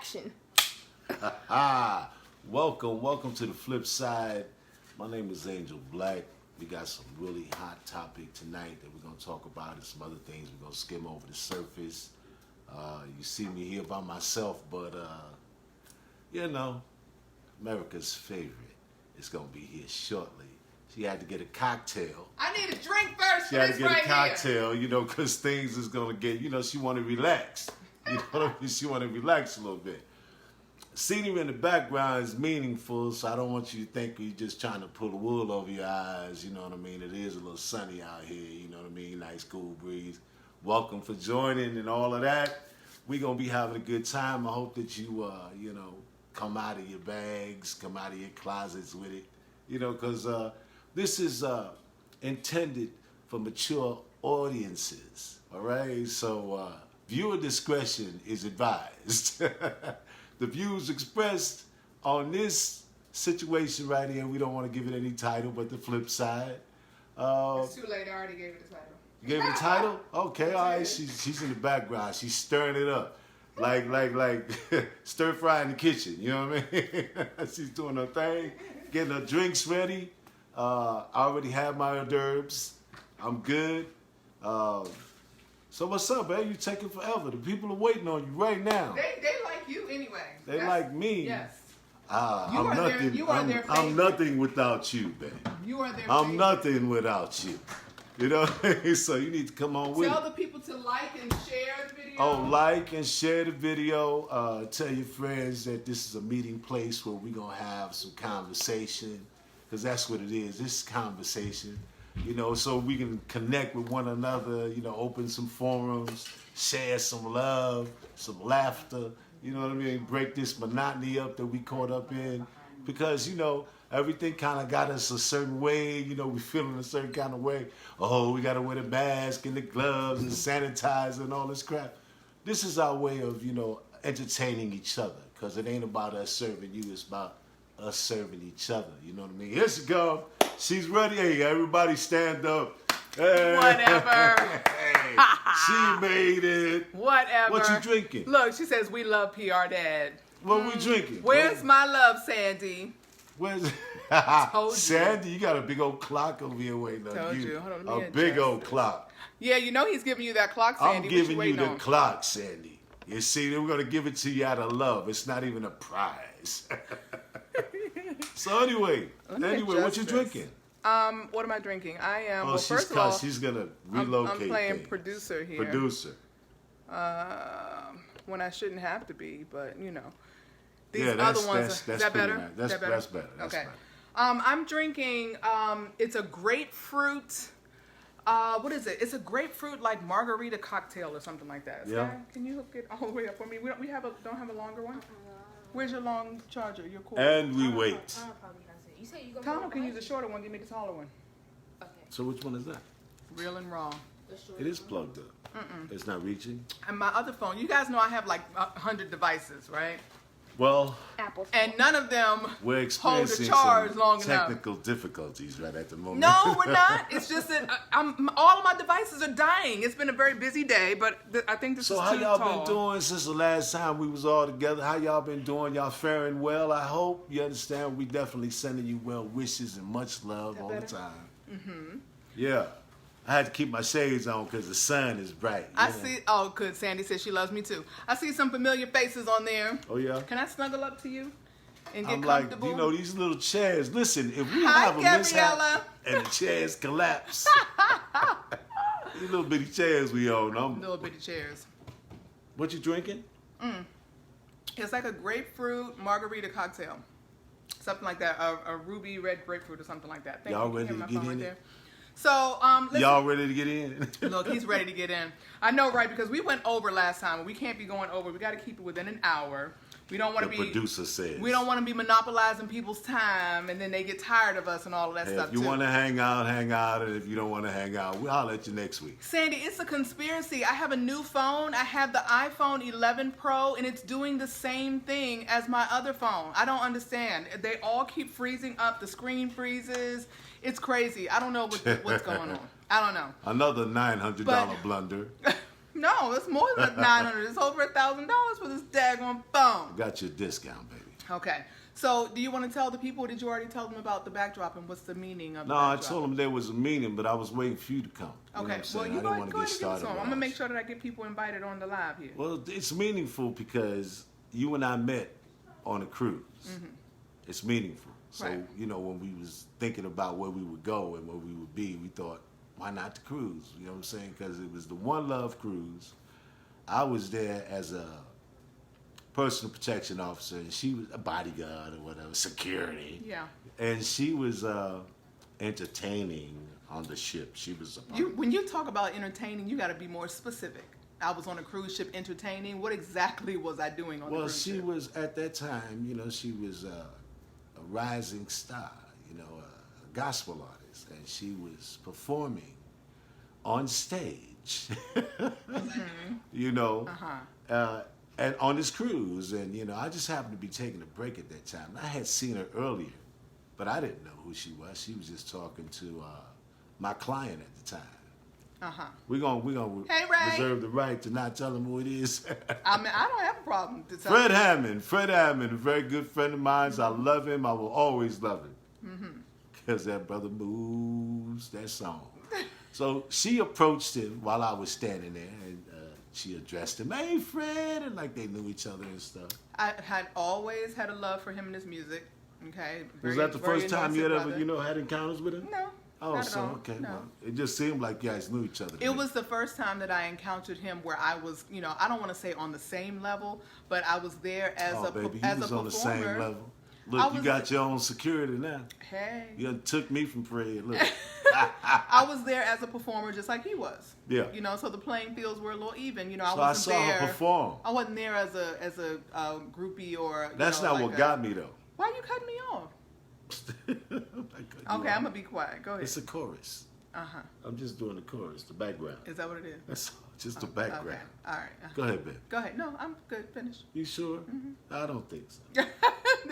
action. Welcome to the flip side. My name is Angel Black. We got some really hot topic tonight that we're going to talk about and some other things we're going to skim over the surface. You see me here by myself, but, America's favorite is going to be here shortly. She had to get a cocktail. I need a drink first. She had to get a cocktail, because things is going to get, she want to relax. You know what I mean? She want to relax a little bit. Scenery in the background is meaningful, so I don't want you to think you're just trying to pull the wool over your eyes. You know what I mean? It is a little sunny out here. You know what I mean? Nice cool breeze. Welcome for joining and all of that. We're going to be having a good time. I hope that you, come out of your bags, come out of your closets with it. Because this is intended for mature audiences. All right? So viewer discretion is advised. The views expressed on this situation right here, we don't want to give it any title, but the flip side. It's too late. I already gave it a title. You gave it a title? Okay, all right. She's in the background. She's stirring it up. Like stir fry in the kitchen. You know what I mean? She's doing her thing, getting her drinks ready. I already have my hors d'oeuvres. I'm good. So what's up, man? You taking forever. The people are waiting on you right now. They like you anyway. They like me. Yes. I'm nothing. Their I'm nothing without you, babe. You are their I'm favorite. nothing without you. You know? So you need to come on with Tell it. the people to like and share the video. Oh, like and share the video. Tell your friends that this is a meeting place where we're going to have some conversation. Because that's what it is. This is conversation. So we can connect with one another, open some forums, share some love, some laughter, you know what I mean? Break this monotony up that we caught up in. Because, everything kind of got us a certain way, we feeling a certain kind of way. Oh, we got to wear the mask and the gloves and sanitizer and all this crap. This is our way of, entertaining each other. Because it ain't about us serving you, it's about us serving each other. You know what I mean? Here she go. She's ready. Hey, everybody stand up. Hey. Whatever. Hey, she made it. Whatever. What you drinking? Look, she says we love PR Dad. What we drinking? Where's my love, Sandy? Where's Told you. Sandy? You got a big old clock over here waiting on Told you. you. Hold on, let me A big adjust old this. clock. Yeah, he's giving you that clock, Sandy. I'm What giving you waiting the on? clock, Sandy. You see, we're going to give it to you out of love. It's not even a prize. So anyway, what you drinking? What am I drinking? I am. Oh, first of all, she's gonna relocate. I'm playing things. producer here. Producer. When I shouldn't have to be, but these Yeah, other ones. that's Is that pretty better? nice. That's better. That's Okay. better. I'm drinking. It's a grapefruit. What is it? It's a grapefruit margarita cocktail or something like that. Yeah. Sky, can you hook it all the way up for me? We don't have a longer one. Where's your long charger? Your cord. And we wait. You say you go. Tom can use the shorter one. Give me the taller one. Okay. So which one is that? Real and raw. It is plugged up. It's not reaching. And my other phone. You guys know I have 100 devices, right? Well, Apple. And none of them we're hold experiencing the charge some long enough. technical difficulties right at the moment. No, we're not. It's just that all of my devices are dying. It's been a very busy day, but I think this So is how too y'all tall. been doing since the last time we was all together? How y'all been doing? Y'all faring well, I hope. You understand? We definitely sending you well wishes and much love all the time. Mm-hmm. Yeah. I had to keep my shades on because the sun is bright. I see. Oh, good. Sandy says she loves me too. I see some familiar faces on there. Oh, yeah? Can I snuggle up to you and get I'm like, comfortable? these little chairs. Listen, if we Hi, have a Gabriella. mishap and the chairs collapse, these little bitty chairs we own. Little bitty chairs. What you drinking? It's like a grapefruit margarita cocktail. Something like that. A ruby red grapefruit or something like that. Thank Y'all you. ready Hear my to get phone in right it? there. So, listen. Y'all ready to get in? Look, he's ready to get in. I know, right? Because we went over last time. We can't be going over. We got to keep it within an hour. We don't want to The be. producer says. We don't want to be monopolizing people's time, and then they get tired of us and all of that Hey, stuff if you too. want to hang out, hang out. And if you don't want to hang out, I'll let you next week. Sandy, it's a conspiracy. I have a new phone. I have the iPhone 11 Pro, and it's doing the same thing as my other phone. I don't understand. They all keep freezing up. The screen freezes. It's crazy. I don't know what's going on. I don't know. Another $900 But- blunder. No, it's more than $900. It's over $1,000 for this daggone phone. Got your discount, baby. Okay. So, do you want to tell the people, or did you already tell them about the backdrop and what's the meaning of the No, I backdrop? told them there was a meeting, but I was waiting for you to come. You know what Okay, I'm saying? well, I you didn't want go to ahead get and give us started. one. I'm when going to I make was- sure that I get people invited on the live here. Well, it's meaningful because you and I met on a cruise. It's meaningful. So, Right. you know, when we was thinking about where we would go and where we would be, we thought, why not the cruise? You know what I'm saying? Because it was the One Love cruise. I was there as a personal protection officer, and she was a bodyguard or whatever, security. Yeah. And she was entertaining on the ship. She was a When you talk about entertaining, you got to be more specific. I was on a cruise ship entertaining. What exactly was I doing on the Well, cruise she ship? was at that time, you know, she was a rising star, you know, a gospel artist, and she was performing on stage, you know, and on this cruise, and you know, I just happened to be taking a break at that time. I had seen her earlier, but I didn't know who she was. She was just talking to my client at the time. We're gonna Hey, Ray. reserve the right to not tell him who it is. I mean, I don't have a problem to tell Fred you. Hammond, a very good friend of mine. I love him. I will always love him. Because that brother moves that song. So she approached him while I was standing there, and she addressed him, "Hey, Fred," and like they knew each other and stuff. I had always had a love for him and his music. Okay. Was Very- that the very first time you had anointed ever, brother. had encounters with him? No. Oh, not at so all. okay. No. Well, it just seemed like you guys knew each other. to It me. was the first time that I encountered him where I was, I don't want to say on the same level, but I was there as Oh, a baby, as he a was on the same performer. level. I Look, you was- got your own security now. Hey. You done took me from Fred. Look. I was there as a performer just like he was. Yeah. So the playing fields were a little even. I So I wasn't saw there. her perform. I wasn't there as a groupie or. That's not what got me though. Why you cutting me off? Okay, I'm gonna be quiet. Go ahead. It's a chorus. Uh-huh. I'm just doing the chorus, the background. Is that what it is? That's all, just the background. Okay. All right. Go ahead, babe. Go ahead. No, I'm good. Finish. You sure? Mm-hmm. I don't think so.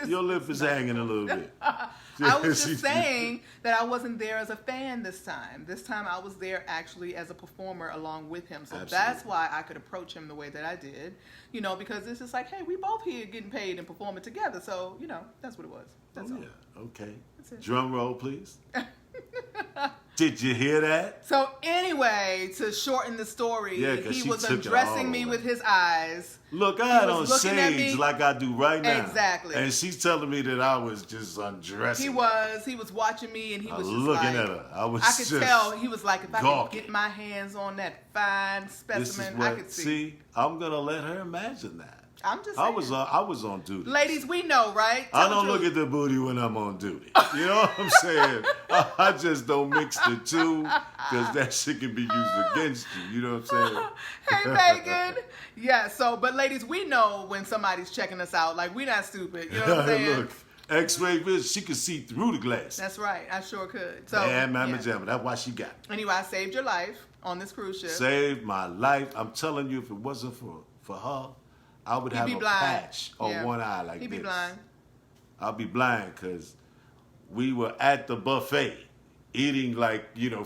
Your lip is hanging a little bit. I was just saying that I wasn't there as a fan this time. This time I was there actually as a performer along with him. So Absolutely. that's why I could approach him the way that I did. Because it's just like, hey, we both here getting paid and performing together. So, that's what it was. That's Oh, all. yeah. Okay. That's it. Drum roll, please. Did you hear that? So anyway, to shorten the story, Yeah, 'cause he she was took it all undressing me away. with his eyes. Look, I had on was looking at shades me. like I do right now. Exactly. And she's telling me that I was just undressing. He was watching me and he I was was just looking like, at her. I was I could just tell he was like, if I gawking. could get my hands on that fine This is specimen, what, I could see. See, I'm gonna let her imagine that. I'm just I saying. was on duty. Ladies, we know, right? I Tell don't the look truth. at the booty when I'm on duty. You know what I'm saying? I just don't mix the two because that shit can be used against you. You know what I'm saying? Hey, Megan. Yeah, but ladies, we know when somebody's checking us out. Like, we're not stupid. You know what I'm saying? Look, X-ray vision, she could see through the glass. That's right. I sure could. So, Man, Mama yeah. Jamma, that's why she got it. Anyway, I saved your life on this cruise ship. Saved my life. I'm telling you, if it wasn't for her, I would He'd have be a blind. patch on Yeah. one eye like He'd this. be blind. I'll be blind because we were at the buffet eating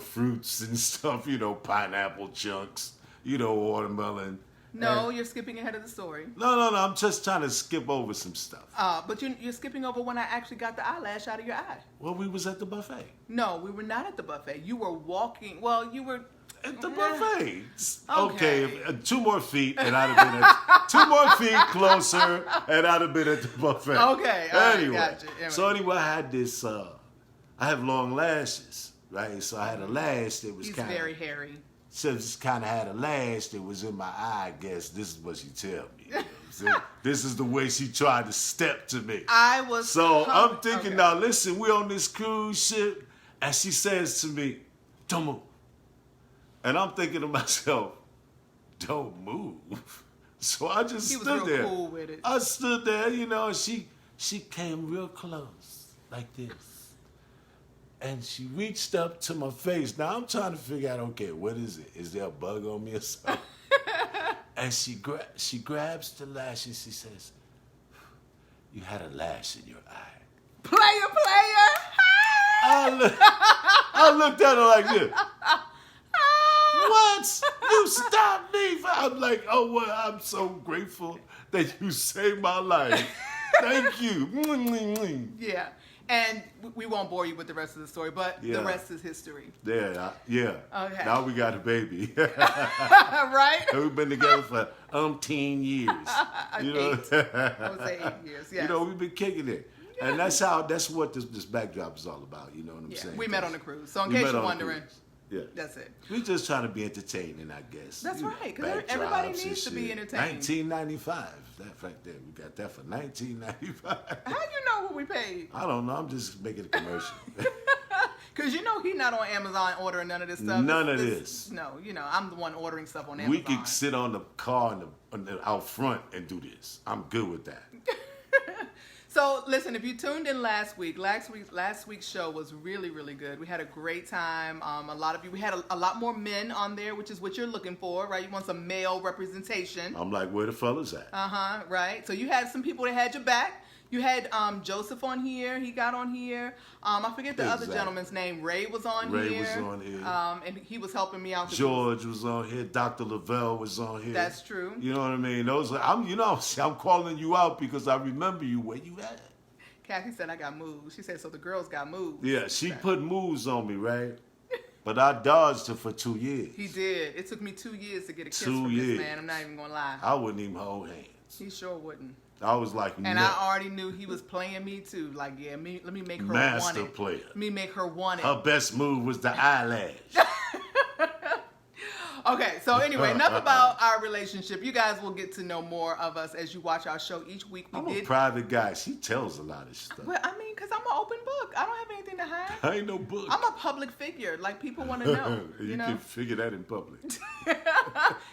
fruits and stuff, pineapple chunks, watermelon. No, And- you're skipping ahead of the story. No, I'm just trying to skip over some stuff. But you're skipping over when I actually got the eyelash out of your eye. Well, we was at the buffet. No, we were not at the buffet. You were walking. Well, you were. At the buffet. Okay. If, 2 more feet and I'd have been at 2 more feet closer and I'd have been at the buffet. Okay, all right, Anyway. gotcha. Anyway. So anyway, I had this, I have long lashes, right? So I had a lash that was He's kind very of, hairy. so just kind of had a lash that was in my eye, I guess. This is what she tell me. You know what I'm saying? This is the way she tried to step to me. I was. So I'm thinking okay. now, listen, we're on this cruise ship, and she says to me, "Don't move." And I'm thinking to myself, "Don't move." So I just He was stood real there. cool with it. I stood there, and she came real close, like this. And she reached up to my face. Now I'm trying to figure out, okay, what is it? Is there a bug on me or something? And she grabs the lash and she says, "You had a lash in your eye." Player. I looked at her like this. What? You stopped me. I'm like, oh, well, I'm so grateful that you saved my life. Thank you. Yeah. And we won't bore you with the rest of the story, but the rest is history. Yeah. Okay. Now we got a baby. Right? We've been together for umpteen years. You know? 8. I would say 8 years, yes. You know, we've been kicking it. Yeah. And that's what this backdrop is all about. You know what I'm saying? We met on the cruise. So in case you're wondering, yeah, that's it. We just trying to be entertaining, I guess. That's right, because Backdrops everybody and needs to be shit. entertained. 1995. That right there. We got that for 1995. How you know what we paid? I don't know. I'm just making a commercial. Because you know he's not on Amazon ordering none of this stuff. None of this. No, I'm the one ordering stuff on Amazon. We could sit on the car out front and do this. I'm good with that. So listen, if you tuned in last week's show was really, really good. We had a great time. A lot of you, we had a lot more men on there, which is what you're looking for, right? You want some male representation. I'm like, where the fellas at? Right. So you had some people that had your back. You had Joseph on here. He got on here. I forget the other gentleman's name. Ray was on here. Ray was on here. And he was helping me out. George was on here. Dr. Lavelle was on here. That's true. You know what I mean? I'm calling you out because I remember you where you at. Kathy said I got moves. She said, so the girls got moves. Yeah, she put moves on me, right? But I dodged her for 2 years. He did. It took me 2 years to get a kiss 2 from years. this man. I'm not even going to lie. I wouldn't even hold hands. He sure wouldn't. I was like, and I already knew he was playing me too. Like, yeah, let me make her want it. Player. Let me make her want it. Her best move was the eyelash. Okay, so anyway, enough about our relationship. You guys will get to know more of us as you watch our show each week. I'm a private guy. She tells a lot of stuff. Well, I mean, because I'm an open book. I don't have anything to hide. I ain't no book. I'm a public figure. Like, people want to know. You can figure that in public.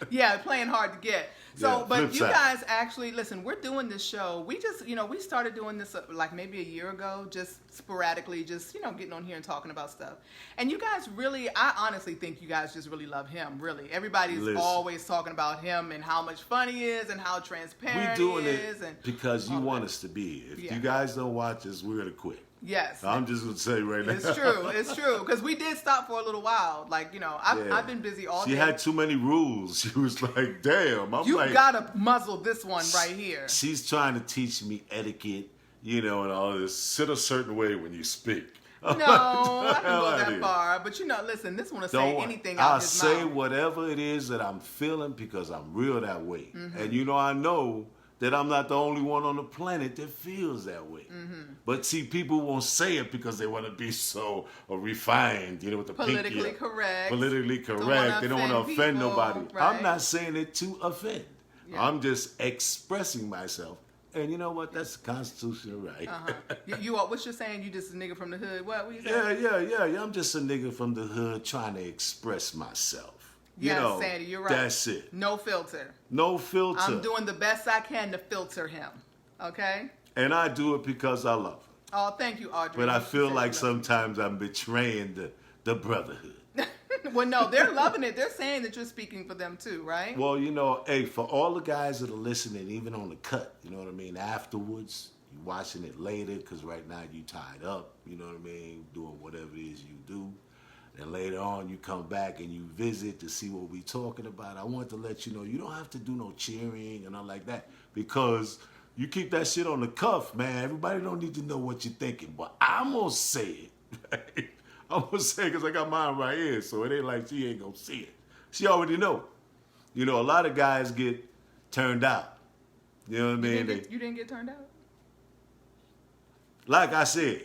Yeah, playing hard to get. So, Yeah, but you guys actually, listen, we're doing this show. We just, we started doing this like maybe a year ago, just sporadically, just, getting on here and talking about stuff. And you guys really, I honestly think you guys just really love him, really. Everybody's always talking about him and how much fun he is and how transparent he is. We're doing it because you want us to be. If you guys don't watch us, we're going to quit. Yes. I'm just going to say right now. It's true. It's true. Because we did stop for a little while. Like, I've been busy all day. She had too many rules. She was like, damn. You got to muzzle this one right here. She's trying to teach me etiquette, and all this. Sit a certain way when you speak. No, I don't go that far. But, listen, this one will say anything out his mouth. I say whatever it is that I'm feeling because I'm real that way. Mm-hmm. And, I know that I'm not the only one on the planet that feels that way. Mm-hmm. But see, people won't say it because they want to be so refined, with the politically correct. Politically correct. They don't want to offend nobody. Right. I'm not saying it to offend. Yeah. I'm just expressing myself. And you know what? That's the constitutional right. What you're saying? You just a nigga from the hood? What you saying? Yeah. I'm just a nigga from the hood trying to express myself. Yes, Sandy, you're right. That's it. No filter. No filter. I'm doing the best I can to filter him. Okay? And I do it because I love her. Oh, thank you, Audrey. But I feel like sometimes I'm betraying the brotherhood. Well, no, they're loving it. They're saying that you're speaking for them too, right? Well, hey, for all the guys that are listening, even on the cut, you know what I mean, afterwards, you watching it later because right now you tied up, you know what I mean, doing whatever it is you do. And later on, you come back and you visit to see what we talking about. I want to let you know you don't have to do no cheering and all like that because you keep that shit on the cuff, man. Everybody don't need to know what you're thinking, but I'm gonna say it. Right? I'm gonna say it because I got mine right here, so it ain't like she ain't gonna see it. She already know. A lot of guys get turned out. You know what I mean? You didn't get turned out? Like I said.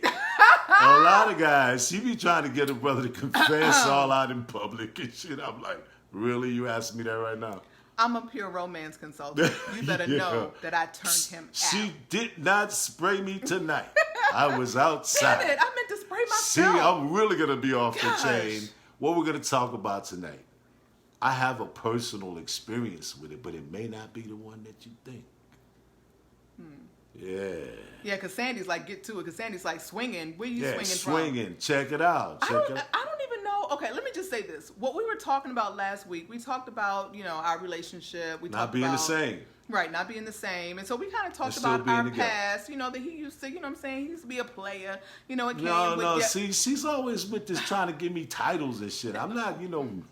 A lot of guys, she be trying to get a brother to confess all out in public and shit. I'm like, really? You asking me that right now? I'm a pure romance consultant. You better know that I turned him out. She did not spray me tonight. I was outside. Damn it, I meant to spray myself. See, I'm really going to be off the chain. What we're going to talk about tonight, I have a personal experience with it, but it may not be the one that you think. Yeah. Yeah, because Sandy's like, get to it, because Sandy's like, swinging. Where you swinging from? Swinging. Check it out. I don't even know. Okay, let me just say this. What we were talking about last week, we talked about, our relationship. We not talked being about the same. Right, not being the same. And so we kind of talked still about being our together. past, that he used to, what I'm saying? He used to be a player, it came No, with see, she's always with this trying to give me titles and shit. I'm not,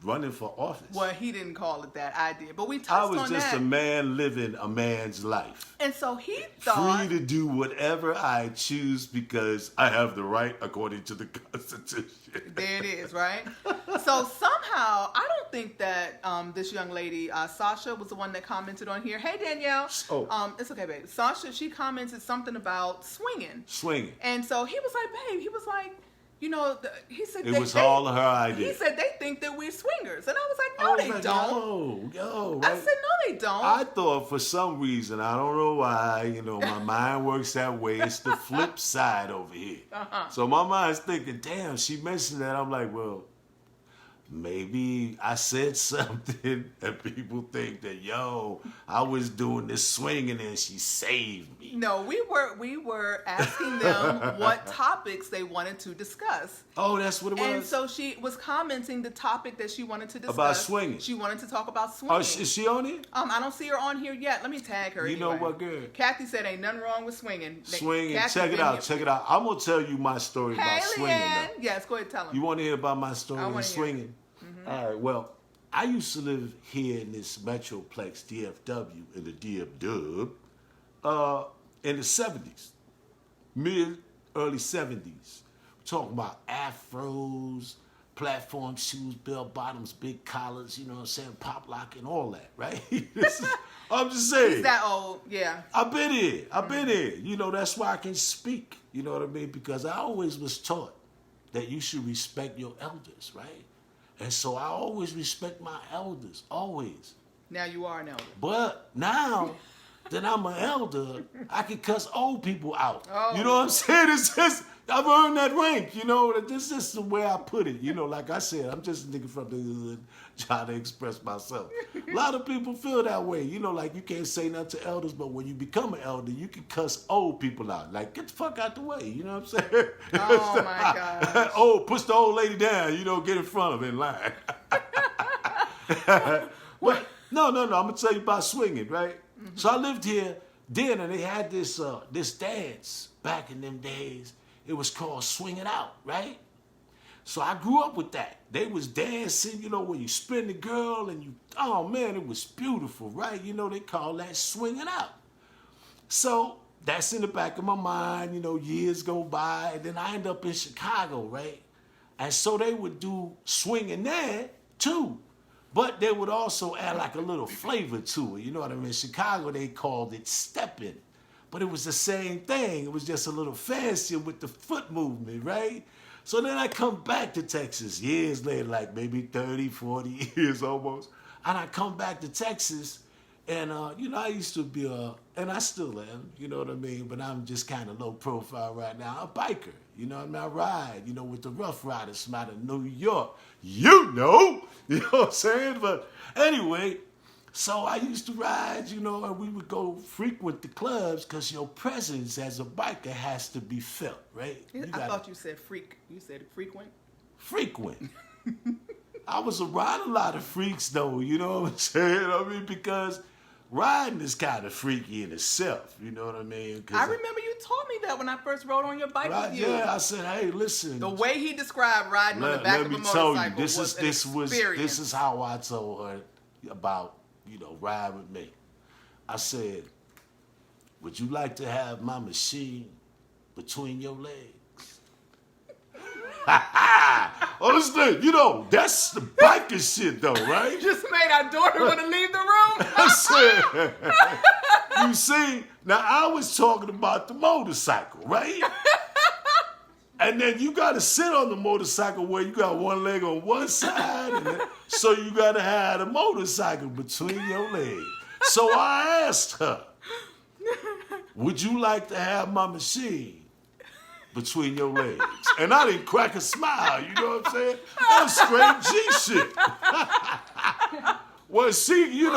running for office. Well, he didn't call it that, I did. But we I touched was on just that. a man living a man's life. And so he thought... Free to do whatever I choose because I have the right according to the Constitution. There it is, right? So somehow, I don't think that this young lady, Sasha, was the one that commented on here. Hey, Danielle. Oh. It's okay, babe. Sasha, she commented something about swinging. Swinging. And so he was like, babe, he said It was all her idea. He said they think that we're swingers. And I was like, no, they don't. Yo, I right? said, no, they don't. I thought for some reason, I don't know why, my mind works that way. It's the flip side over here. Uh-huh. So my mind's thinking, damn, she mentioned that. I'm like, well, maybe I said something and people think that, I was doing this swinging and she saved me. No, we were asking them what topics they wanted to discuss. Oh, that's what it was? And so she was commenting the topic that she wanted to discuss. About swinging. She wanted to talk about swinging. Oh, is she on it? I don't see her on here yet. Let me tag her. You know anyway. what, girl? Kathy said ain't nothing wrong with swinging. Swinging. Kathy's Check it been out. here- Check it out. I'm going to tell you my story Hey, about swinging. Leanne. Though. Yes, go ahead, tell them. You want to hear about my story I of wanna hear. swinging? Mm-hmm. All right. Well, I used to live here in this Metroplex DFW in the DF in the 70s, early 70s. We're talking about afros, platform shoes, bell bottoms, big collars, you know what I'm saying, pop lock and all that, right? I'm just saying. He's that old, yeah. I've been here. That's why I can speak. You know what I mean? Because I always was taught that you should respect your elders, right? And so I always respect my elders, always. Now you are an elder. But now that I'm an elder, I can cuss old people out. Oh. You know what I'm saying? It's just, I've earned that rank, This is the way I put it. Like I said, I'm just a nigga from the hood trying to express myself. A lot of people feel that way. Like you can't say nothing to elders, but when you become an elder, you can cuss old people out. Like, get the fuck out the way. You know what I'm saying? Oh, my gosh. Push the old lady down. Get in front of her in line. But, no. I'm going to tell you about swinging, right? Mm-hmm. So I lived here then, and they had this dance back in them days. It was called Swing It Out, right? So I grew up with that. They was dancing, when you spin the girl and oh man, it was beautiful, right? They call that swinging out. So that's in the back of my mind, years go by, and then I end up in Chicago, right? And so they would do swinging there too. But they would also add like a little flavor to it, you know what I mean? In Chicago, they called it stepping. But it was the same thing. It was just a little fancier with the foot movement, right? So then I come back to Texas years later, like maybe 30, 40 years almost. And I come back to Texas, and, I used to be and I still am, you know what I mean? But I'm just kind of low profile right now. A biker, you know what I mean? I ride, with the Rough Riders from out of New York. You know what I'm saying? But anyway, so I used to ride, and we would go frequent the clubs because your presence as a biker has to be felt, right? I thought you said freak. You said frequent? Frequent. I was around a lot of freaks, though, you know what I'm saying? Because riding is kind of freaky in itself, you know what I mean? I remember you told me that when I first rode on your bike with you. Yeah, I said, hey, listen. The way he described riding on the back of a motorcycle this is how I told her about, ride with me. I said, would you like to have my machine between your legs? Understand? That's the biker shit, though, right? You just made our daughter want to leave the room. I said, you see, now I was talking about the motorcycle, right? And then you got to sit on the motorcycle where you got one leg on one side, so you got to have the motorcycle between your legs. So I asked her, would you like to have my machine between your legs? And I didn't crack a smile, you know what I'm saying? That's straight G shit. Well, she,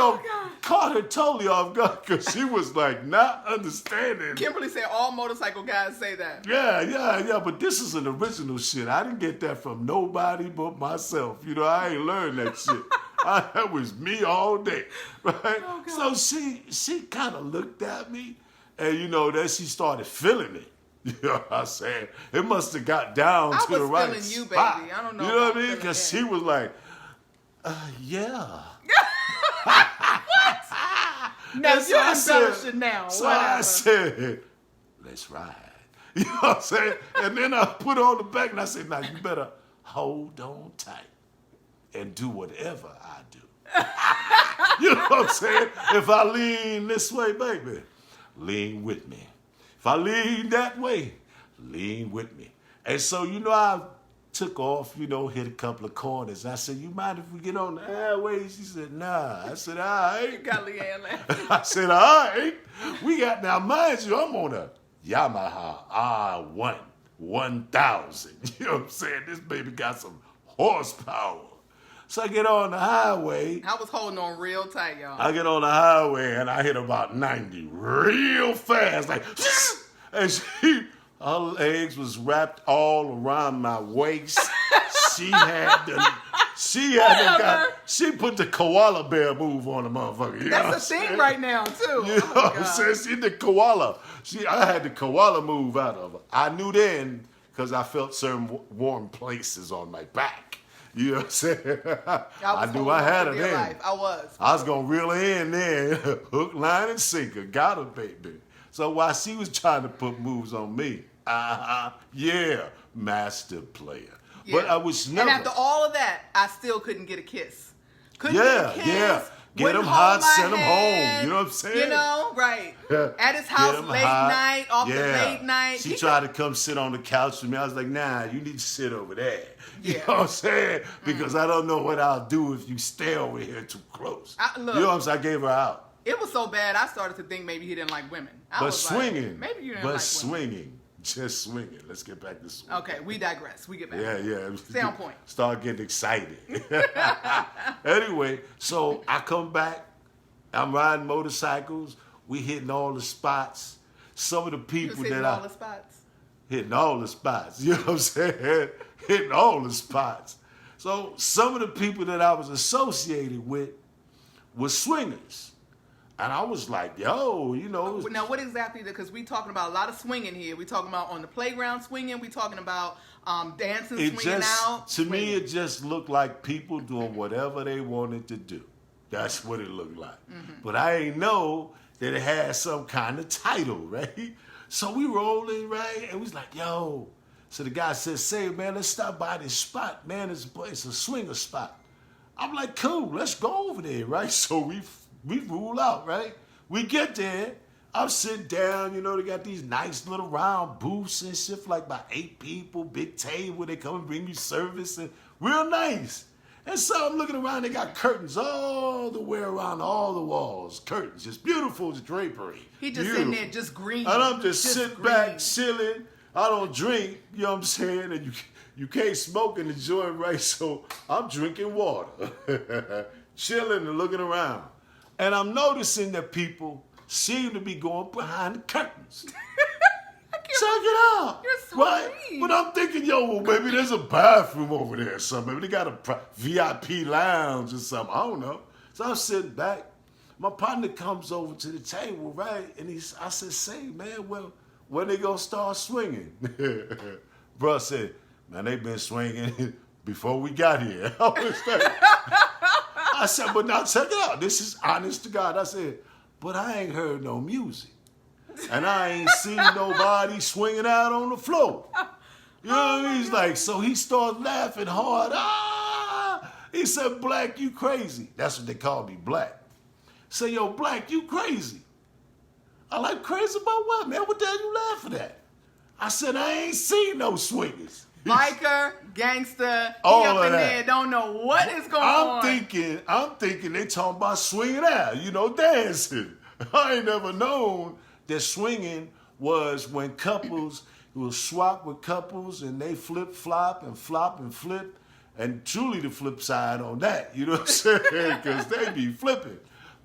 caught her totally off guard because she was like not understanding. Kimberly said all motorcycle guys say that. Yeah, but this is an original shit. I didn't get that from nobody but myself. I ain't learned that shit. That was me all day, right? Oh, So God. she kind of looked at me, and then she started feeling it. You know what I'm saying? It must have got down I to the was right feeling you, spot. baby. I don't know You know what about I mean? feeling Because it. she was like, yeah. Now, And so you're I said- embellishing now. So Whatever. I said, let's ride. You know what I'm saying? And then I put her on the back and I said, now you better hold on tight and do whatever I do. You know what I'm saying? If I lean this way, baby, lean with me. If I lean that way, lean with me. And so, I took off, hit a couple of corners. I said, you mind if we get on the highway? She said, nah. I said, all right. Got Leanne laughing. I said, all right. We got, now mind you, I'm on a Yamaha R1000. You know what I'm saying? This baby got some horsepower. So I get on the highway. I was holding on real tight, y'all. I get on the highway and I hit about 90 real fast. Like, and her legs was wrapped all around my waist. She put the koala bear move on the motherfucker. You know what I'm That's a thing saying? right now, too. You know Oh, what my I'm God. saying? She did koala. I had the koala move out of her. I knew then because I felt certain warm places on my back. You know what I'm saying? I knew I had her there. then. I was. I was going to reel her in then. Hook, line, and sinker. Got her, baby. So while she was trying to put moves on me, yeah, master player. But Yeah. I was never. And after all of that, I still couldn't get a kiss. Couldn't Yeah, get a kiss. yeah. Get Wouldn't him hold hot, my send him home. hand, You know what I'm saying? You know, right. At his Get house him late hot. night, off the Yeah. late night. She He tried to come sit on the couch with me. I was like, nah, you need to sit over there. You Yeah. know what I'm saying? Because I don't know what I'll do if you stay over here too close. Look. You know what I'm saying? I gave her out. It was so bad, I started to think maybe he didn't like women. I But was swinging. like, maybe you didn't but like women. swinging. Just swinging. Let's get back to swinging. Okay, we digress. We get back. Yeah. Stay on point. Start getting excited. Anyway, so I come back. I'm riding motorcycles. We hitting all the spots. Some of the You people was hitting that all the spots. hitting all the spots. You know what I'm saying? Hitting all the spots. So some of the people that I was associated with were swingers. And I was like, yo, Now, what exactly? Because we talking about a lot of swinging here. We talking about on the playground swinging. We talking about dancing, it swinging just, out. to me, swinging. it just looked like people doing whatever they wanted to do. That's what it looked like. Mm-hmm. But I ain't know that it had some kind of title, right? So we rolling, right? And we was like, yo. So the guy said, say, man, let's stop by this spot. Man, it's a swinger spot. I'm like, cool, let's go over there, right? So we rule out, right? We get there. I'm sitting down, they got these nice little round booths and shit for like about 8 people, big table. They come and bring you service and real nice. And so I'm looking around, they got curtains all the way around all the walls. Curtains, just beautiful drapery. He just Beautiful. sitting there, just green. And I'm just sitting green. back, chilling. I don't drink, you know what I'm saying? And you can't smoke in the joint, right? So I'm drinking water, chilling and looking around. And I'm noticing that people seem to be going behind the curtains. Check it out. You're so right? mean. But I'm thinking, well, maybe there's a bathroom over there or something. Maybe they got a VIP lounge or something. I don't know. So I'm sitting back. My partner comes over to the table, right? And I said, say, man, well, when they gonna start swinging? Bruh said, man, they been swinging before we got here. I said, but now check it out. This is honest to God. I said, but I ain't heard no music. And I ain't seen nobody swinging out on the floor. You know what I mean? He's like, so he started laughing hard. He said, Black, you crazy. That's what they call me, Black. Say, yo, Black, you crazy. I like, crazy about what, man? What the hell you laughing at? I said, I ain't seen no swingers. Biker, gangster, All he up of in that. there, don't know what is going on. I'm thinking they talking about swinging out, dancing. I ain't never known that swinging was when couples will swap with couples and they flip-flop and flop and flip. And truly the flip side on that, you know what I'm saying? Because they be flipping.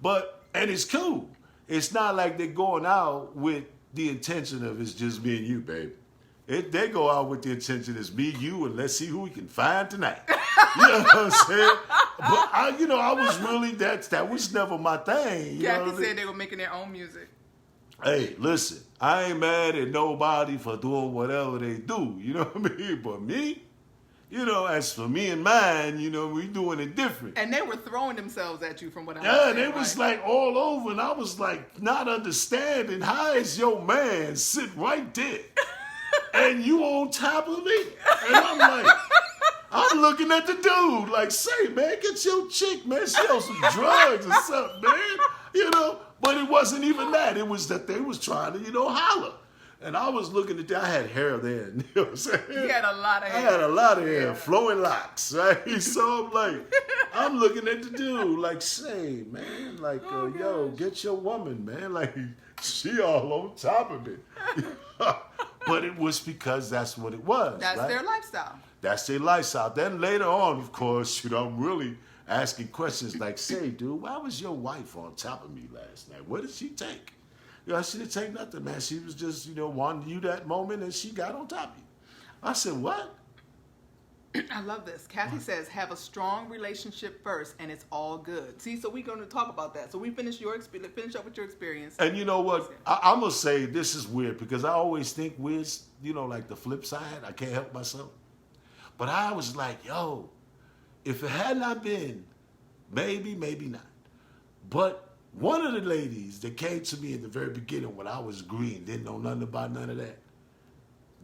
And it's cool. It's not like they're going out with the intention of it's just me and you, baby. They go out with the intention it's me, you, and let's see who we can find tonight. You know what I'm saying? I was really that was never my thing. You know Kathy what I mean? said they were making their own music. Hey, listen, I ain't mad at nobody for doing whatever they do. You know what I mean? But me, as for me and mine, we doing it different. And they were throwing themselves at you from what I Yeah, understand. they was like all over, and I was like not understanding how is your man sit right there, and you on top of me, and I'm like, I'm looking at the dude like, say man, get your chick, man, she on some drugs or something, man, But it wasn't even that. It was that they was trying to, holler. And I was looking at that. I had hair then. You know what I'm saying? You had a lot of hair. I had a lot of hair, flowing locks, right? So I'm like, I'm looking at the dude like, say, man, like, yo, get your woman, man. Like, she all on top of me. But it was because that's what it was. That's right? their lifestyle. That's their lifestyle. Then later on, of course, I'm really asking questions like, say, dude, why was your wife on top of me last night? What did she take? She didn't take nothing, man. She was just, wanting you that moment, and she got on top of you. I said, what? I love this. Kathy says, have a strong relationship first, and it's all good. See, so we're going to talk about that. So we finish up with your experience. And you know what? I'm going to say this is weird, because I always think weird, like the flip side. I can't help myself. But I was like, yo, if it had not been, maybe not. But one of the ladies that came to me in the very beginning when I was green, didn't know nothing about none of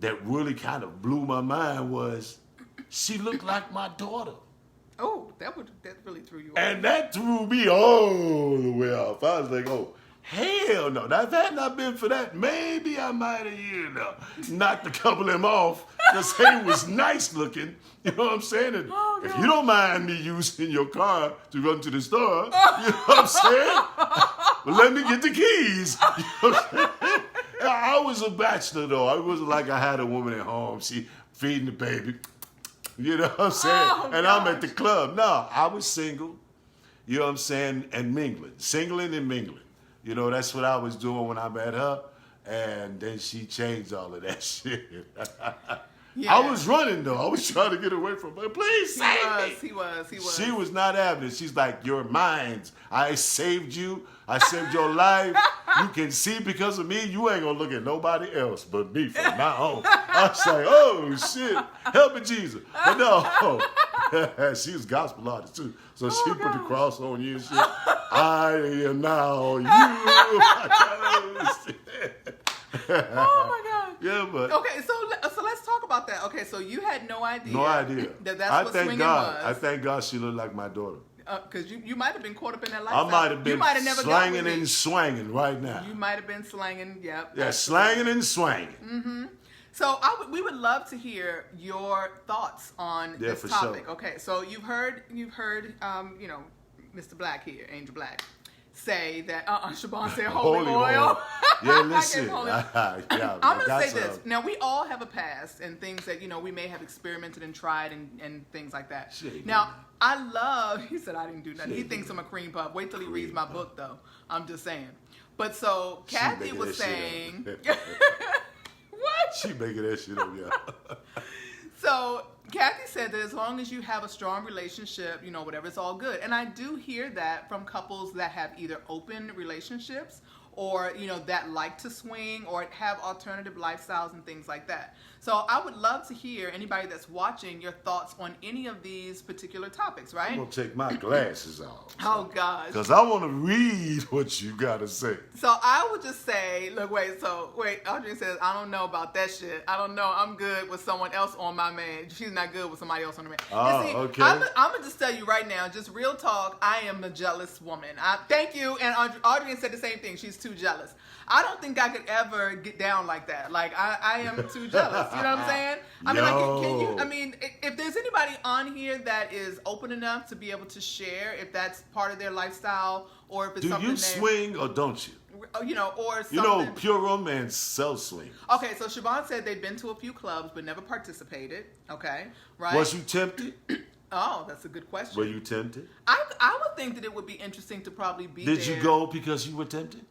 that really kind of blew my mind was she looked like my daughter. Oh, that really threw you off. And that threw me all the way off. I was like, oh, hell no. Now, if it had not been for that, maybe I might have, knocked a couple of them off because he was nice looking. You know what I'm saying? And if you don't mind me using your car to run to the store, you know what I'm saying? Well, let me get the keys. You know what I'm saying? I was a bachelor, though. It wasn't like I had a woman at home. She feeding the baby. You know what I'm saying? And I'm at the club. No, I was single. You know what I'm saying? And mingling. Singling and mingling. That's what I was doing when I met her. And then she changed all of that shit. Yeah. I was running, though. I was trying to get away from her. Please save me. He was. She was not having it. She's like, you're mine. I saved you. I saved your life. You can see because of me, you ain't going to look at nobody else but me from now on. I was like, oh, shit. Help me, Jesus. But no. She was gospel artist, too. So she put the cross on you and shit. I am now you. Oh, my God. Yeah, but okay, so let's talk about that. Okay, so you had no idea. No idea. That's what swinging was. I thank God she looked like my daughter. Because you might have been caught up in that lifestyle. I might have been you might have never slanging and swanging right now. You might have been slanging, yep. Yeah, slanging and swanging. Mm-hmm. So we would love to hear your thoughts on this topic. Sure. Okay, so you've heard, Mr. Black here, Angel Black, say that Siobhan said holy oil. Yeah, listen. I'm going to say this. Now, we all have a past and things that, we may have experimented and tried and things like that. Now, I love, he said I didn't do nothing. He thinks I'm a cream puff. Wait till he reads my book, though. I'm just saying. But so, Kathy was saying. What? She making that shit up, yeah. So, Kathy said that as long as you have a strong relationship, whatever, it's all good. And I do hear that from couples that have either open relationships or, that like to swing or have alternative lifestyles and things like that. So I would love to hear anybody that's watching your thoughts on any of these particular topics, right? I'm going to take my glasses off. Oh, gosh. Because I want to read what you got to say. So I would just say, wait, Audrey says, I don't know about that shit. I don't know. I'm good with someone else on my man. She's not good with somebody else on her man. Oh, see, okay. I'm going to just tell you right now, just real talk, I am a jealous woman. Thank you. And Audrey said the same thing. She's too jealous. I don't think I could ever get down like that. Like, I am too jealous. You know what I'm saying? Can you, if there's anybody on here that is open enough to be able to share if that's part of their lifestyle or if it's something. Do you swing or don't you? Or something. Pure romance self swing. Okay, so Siobhan said they've been to a few clubs but never participated. Okay, right? Was you tempted? Oh, that's a good question. Were you tempted? I would think that it would be interesting to probably be there. Did you go because you were tempted?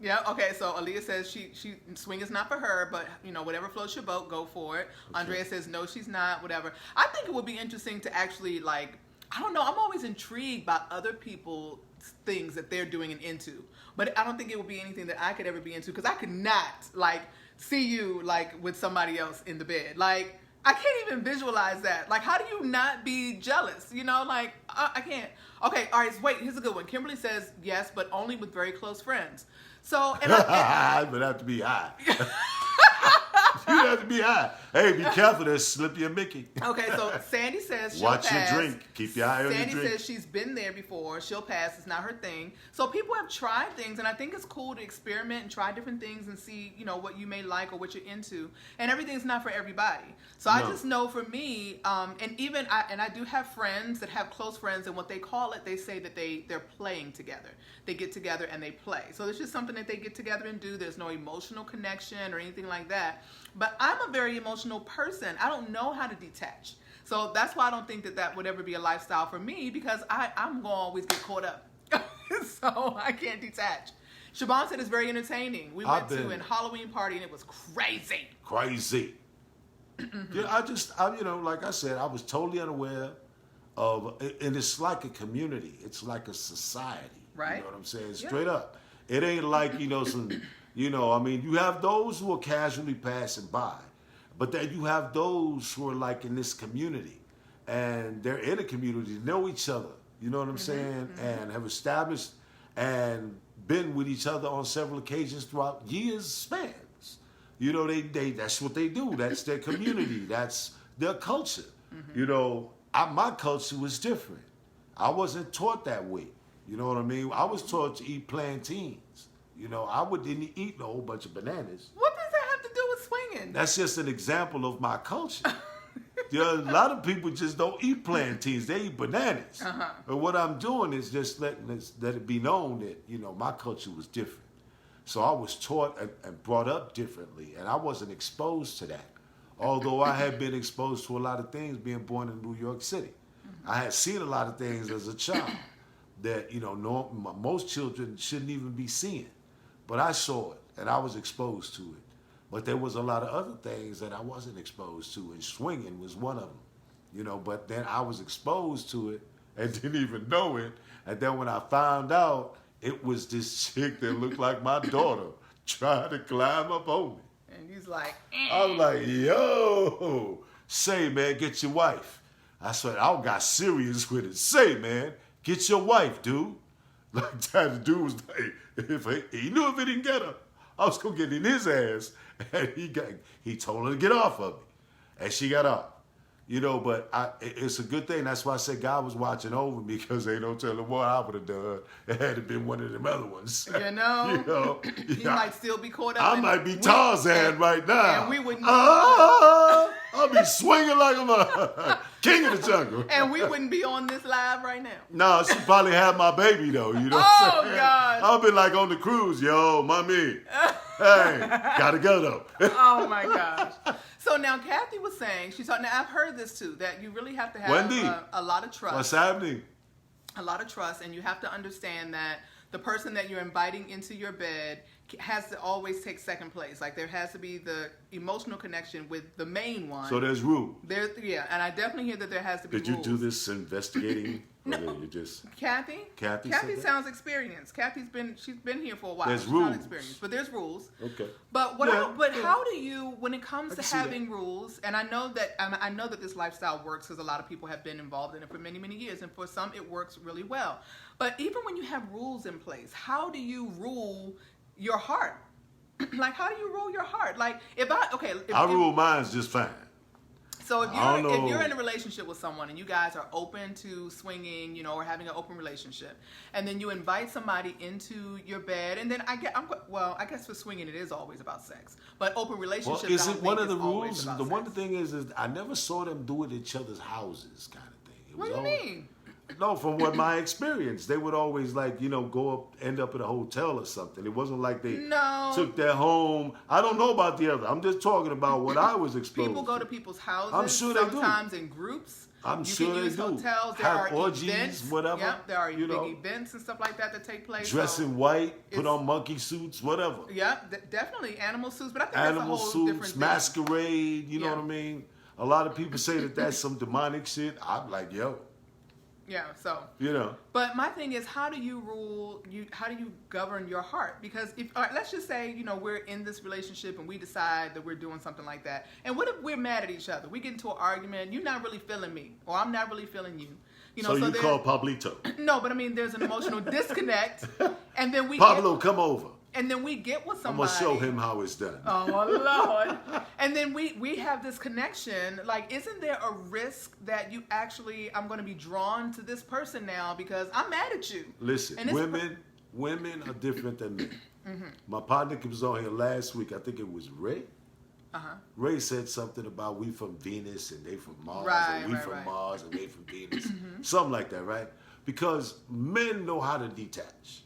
Yeah, okay, so Aaliyah says she swing is not for her, but whatever floats your boat, go for it. Okay. Andrea says no, she's not, whatever. I think it would be interesting to actually I don't know, I'm always intrigued by other people's things that they're doing and into. But I don't think it would be anything that I could ever be into, because I could not see you with somebody else in the bed. I can't even visualize that. How do you not be jealous? I can't. Okay, all right, wait, here's a good one. Kimberly says yes, but only with very close friends. So, and I would have to be high. You have to be high. Hey, be careful, there's Slippy and Mickey. Okay, so Sandy says she'll watch pass. your drink. Keep your eye on your drink. Sandy says she's been there before. She'll pass. It's not her thing. So people have tried things, and I think it's cool to experiment and try different things and see, what you may like or what you're into. And everything's not for everybody. So I just know for me, and even I do have friends that have close friends, and what they call it, they say that they're playing together. They get together and they play. So it's just something that they get together and do. There's no emotional connection or anything like that. But I'm a very emotional person. I don't know how to detach. So that's why I don't think that would ever be a lifestyle for me, because I'm going to always get caught up. So I can't detach. Siobhan said it's very entertaining. We went to a Halloween party and it was crazy. Crazy. Yeah, like I said, I was totally unaware of, and it's like a community. It's like a society. Right. You know what I'm saying? Straight up. It ain't like, some... you have those who are casually passing by, but then you have those who are in this community, and they're in a community, know each other, you know what I'm saying, and have established and been with each other on several occasions throughout years spans. They that's what they do. That's their community. That's their culture. My culture was different. I wasn't taught that way. You know what I mean? I was taught to eat plantains. I didn't eat a whole bunch of bananas. What does that have to do with swinging? That's just an example of my culture. A lot of people just don't eat plantains. They eat bananas. But what I'm doing is just let it be known that, my culture was different. So I was taught and brought up differently, and I wasn't exposed to that. Although I had been exposed to a lot of things being born in New York City. I had seen a lot of things as a child that, most children shouldn't even be seeing. But I saw it, and I was exposed to it. But there was a lot of other things that I wasn't exposed to, and swinging was one of them. But then I was exposed to it and didn't even know it. And then when I found out, it was this chick that looked like my daughter trying to climb up on me. And he's like, I was like, yo, say, man, get your wife. I said, I got serious with it. Say, man, get your wife, dude. Like that, the dude was like, he knew if he didn't get her, I was gonna get in his ass. And he told her to get off of me, and she got off. But it's a good thing. That's why I said God was watching over me, because ain't no telling what I would have done. It had to been one of them other ones. He might still be caught up. I might be Tarzan right now. And we wouldn't. I'll be swinging like I'm a king of the jungle. And we wouldn't be on this live right now. No, she probably had my baby though. You know what I'm saying? Gosh. I'll be like on the cruise, yo, mommy. Hey, gotta go though. Oh my gosh. So now Kathy was saying, now I've heard this too, that you really have to have a lot of trust. What's happening? A lot of trust, and you have to understand that the person that you're inviting into your bed has to always take second place. There has to be the emotional connection with the main one. So there's rules. Yeah, and I definitely hear that there has to be rules. Did you do this investigating? No. You just... Kathy sounds experienced. She's been here for a while. There's she's rules. not experienced, but there's rules. Okay. But how do you, when it comes to having rules, and I know that this lifestyle works because a lot of people have been involved in it for many, many years, and for some it works really well. But even when you have rules in place, how do you rule your heart? How do you rule your heart? I rule mine's just fine. So if you're in a relationship with someone and you guys are open to swinging, or having an open relationship, and then you invite somebody into your bed, and then I guess for swinging it is always about sex, but open relationships. Well, is it one of the rules? The one thing is I never saw them do it at each other's houses, kind of thing. What do you mean? No, from what my experience, they would always end up in a hotel or something. It wasn't like they took their home. I don't know about the other. I'm just talking about what I was exposed. People go to people's houses. I'm sure sometimes in groups. I'm You sure can they use do. hotels. There Have are orgies, events. whatever. Yep, there are you big know, events and stuff like that take place. dress so, in white, put it's- on monkey suits, whatever. Yep, definitely animal suits. But I think Animal that's a whole different suits, thing. masquerade. You know Yeah. what I mean? A lot of people say that that's some demonic shit. I'm like, yo, Yeah, so. you know. But my thing is, how do you how do you govern your heart? Because if, all right, let's just say, we're in this relationship and we decide that we're doing something like that. And what if we're mad at each other? We get into an argument, you're not really feeling me, or I'm not really feeling you. So you call Pablito. No, but I mean, there's an emotional disconnect. And then Pablo, come over. and then we get with I'm somebody. going to show him how it's done. Oh, Lord. And then we have this connection. Like, isn't there a risk that you actually, I'm going to be drawn to this person now because I'm mad at you? Listen, And it's women are different than men. My partner was on here last week. I think it was Ray. Uh-huh. Ray said something about we from Venus and they from Mars, Right, and we right, from right. Mars and they from Venus. Something like that, right? Because men know how to detach.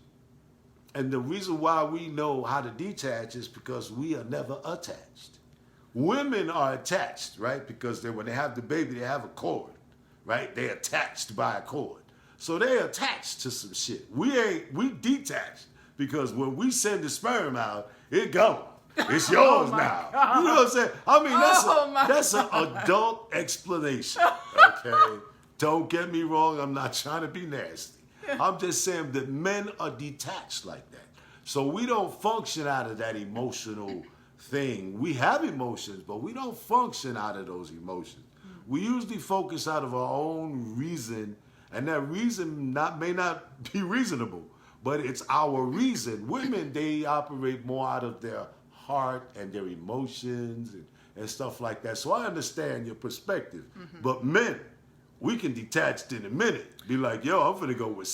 And the reason why we know how to detach is because we are never attached. Women are attached, right? Because when they have the baby, they have a cord, right? They're attached by a cord. So they're attached to some shit. We detached because when we send the sperm out, it gone. It's yours now. God. You know what I'm saying? I mean, that's Oh, my an adult explanation, okay? Don't get me wrong. I'm not trying to be nasty. I'm just saying that men are detached like that. So we don't function out of that emotional thing. We have emotions, but we don't function out of those emotions. We usually focus out of our own reason, and that reason may not be reasonable, but it's our reason. Women, they operate more out of their heart and their emotions and stuff like that. So I understand your perspective. But men, we can detach in a minute. Be like, yo, I'm finna go with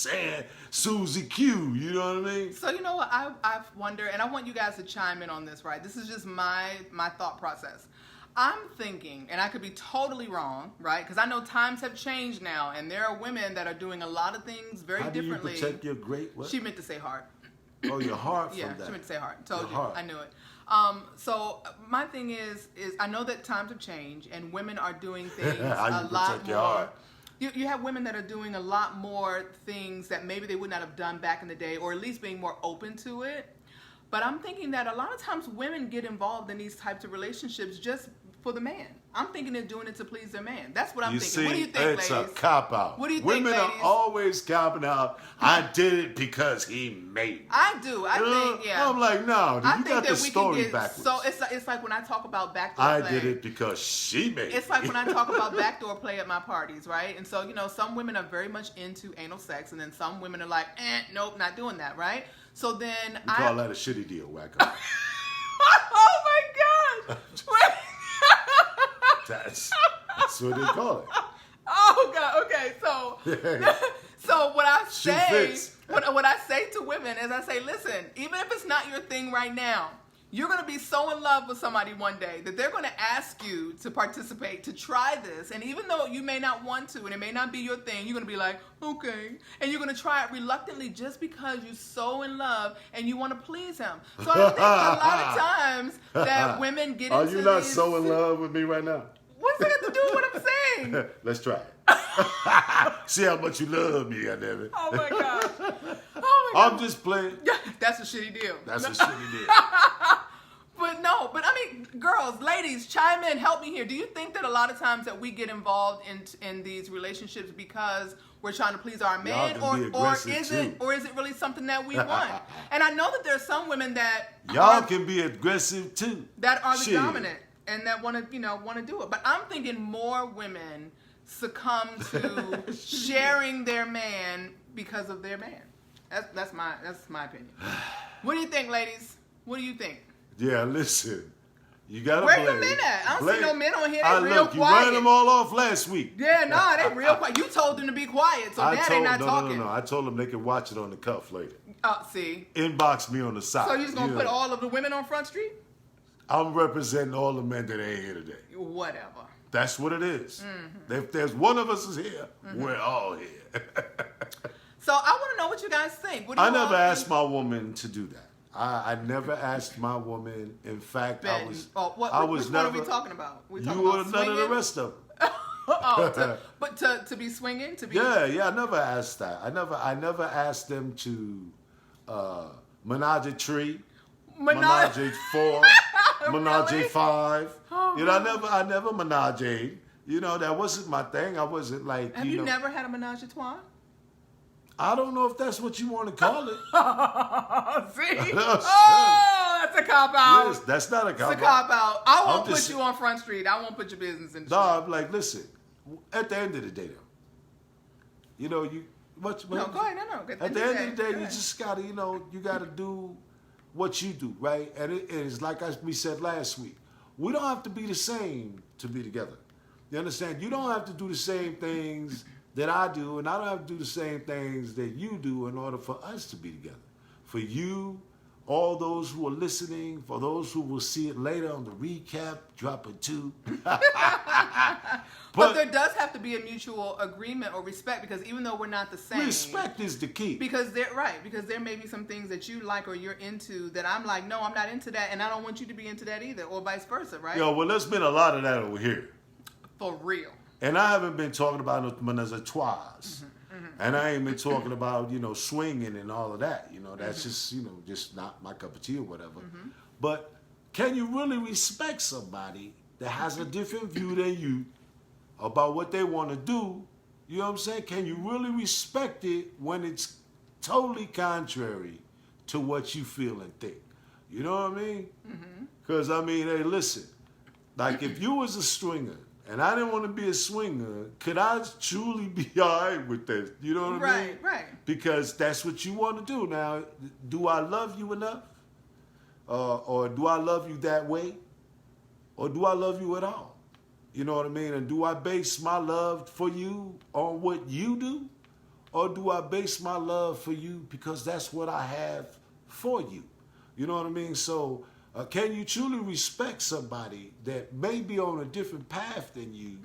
Susie Q. You know what I mean? So you know what I wonder, and I want you guys to chime in on this, right? This is just my thought process. I'm thinking, and I could be totally wrong, right? Because I know times have changed now, and there are women that are doing a lot of things very How do you differently. protect your great what? She meant to say heart. Oh, your heart Yeah, from that. she meant to say heart. Told Your you. heart. I knew it. So my thing is I know that times have changed, and women are doing things How you a lot protect your more. heart. You have women that are doing a lot more things that maybe they would not have done back in the day, or at least being more open to it. But I'm thinking that a lot of times women get involved in these types of relationships just for the man. I'm thinking they're doing it to please their man. That's what I'm thinking. See, What do you think, it's ladies? a cop-out. What do you think, Women ladies? are always copping out. I did it because he made me. I do. I You know? think, yeah. I'm like, no, dude, I you think got that the we story can get backwards. so it's like when I talk about backdoor I play. did it because she made me. It's like when I talk about backdoor play at my parties, right? And so, some women are very much into anal sex, and then some women are like, nope, not doing that, right? So then We call that a shitty deal, wacko. oh my gosh! Wait. That's what they call it. Oh God. Okay. So, so what I Shoe say, fits. what I say to women is, I say, listen, even if it's not your thing right now, you're going to be so in love with somebody one day that they're going to ask you to participate, to try this. And even though you may not want to, and it may not be your thing, you're going to be like, okay. And you're going to try it reluctantly just because you're so in love and you want to please him. So I think a lot of times that women get Are into you not these- so in love with me right now? What's that have to do with what I'm saying? Let's try it. See how much you love me, goddammit. Oh my gosh. Oh my I'm just playing. That's a shitty deal. That's a shitty deal. But I mean, girls, ladies, chime in, help me here. Do you think that a lot of times that we get involved in these relationships because we're trying to please our man, Y'all can be aggressive, too. is it really something that we want? And I know that there's some women that Y'all can be aggressive too. that are the Shit. dominant and that want to do it. But I'm thinking more women succumb to sharing their man because of their man. That's my opinion. What do you think, ladies? What do you think? Yeah, listen. You gotta Where blame. your men at? I don't see no men on here. They I real look, you quiet. ran them all off last week. Yeah, nah, they real quiet. You told them to be quiet, so now they not talking. No. I told them they could watch it on the cuff later. See. Inbox me on the side. So you just gonna know. put all of the women on Front Street? I'm representing all the men that ain't here today. Whatever. That's what it is. Mm-hmm. If there's one of us is here, we're all here. So I want to know what you guys think. What do you I never all asked think? my woman to do that. I never asked my woman. In fact, Ben, I was. which I was one never. are we talking about? We You talking were about none of the swinging? rest of them. But to be swinging, to be Yeah, I never asked that. I never asked them to menage a tree, menage a four, menage a five. Oh, you know, I never menage. You know, that wasn't my thing. I wasn't like. Have you never had a menage a trois? I don't know if that's what you want to call it. See? Oh, that's a cop out. Yes, that's not a cop out. It's a cop out. I won't I'm put just- you on Front Street. I won't put your business in. No, I'm like, listen. At the end of the day, though, you know, No, go ahead. No. At the end of the day, you just gotta, you gotta do what you do, right? And it is like we said last week. We don't have to be the same to be together. You understand? You don't have to do the same things that I do, and I don't have to do the same things that you do in order for us to be together. For you, all those who are listening, for those who will see it later on the recap, drop it too. But there does have to be a mutual agreement or respect, because even though we're not the same, Respect is the key. Because there may be some things that you like or you're into that I'm like, no, I'm not into that, and I don't want you to be into that either, or vice versa, right? Well, there's been a lot of that over here. For real. And I haven't been talking about menage a trois. And I ain't been talking about, swinging and all of that. That's just, just not my cup of tea or whatever. But can you really respect somebody that has a different view than you about what they want to do? You know what I'm saying? Can you really respect it when it's totally contrary to what you feel and think? You know what I mean? Because, hey, listen. Like, if you was a stringer, and I didn't want to be a swinger, could I truly be all right with this? You know what I mean? Right. Because that's what you want to do. Now, do I love you enough? Or do I love you that way? Or do I love you at all? You know what I mean? And do I base my love for you on what you do? Or do I base my love for you because that's what I have for you? You know what I mean? So, can you truly respect somebody that may be on a different path than you,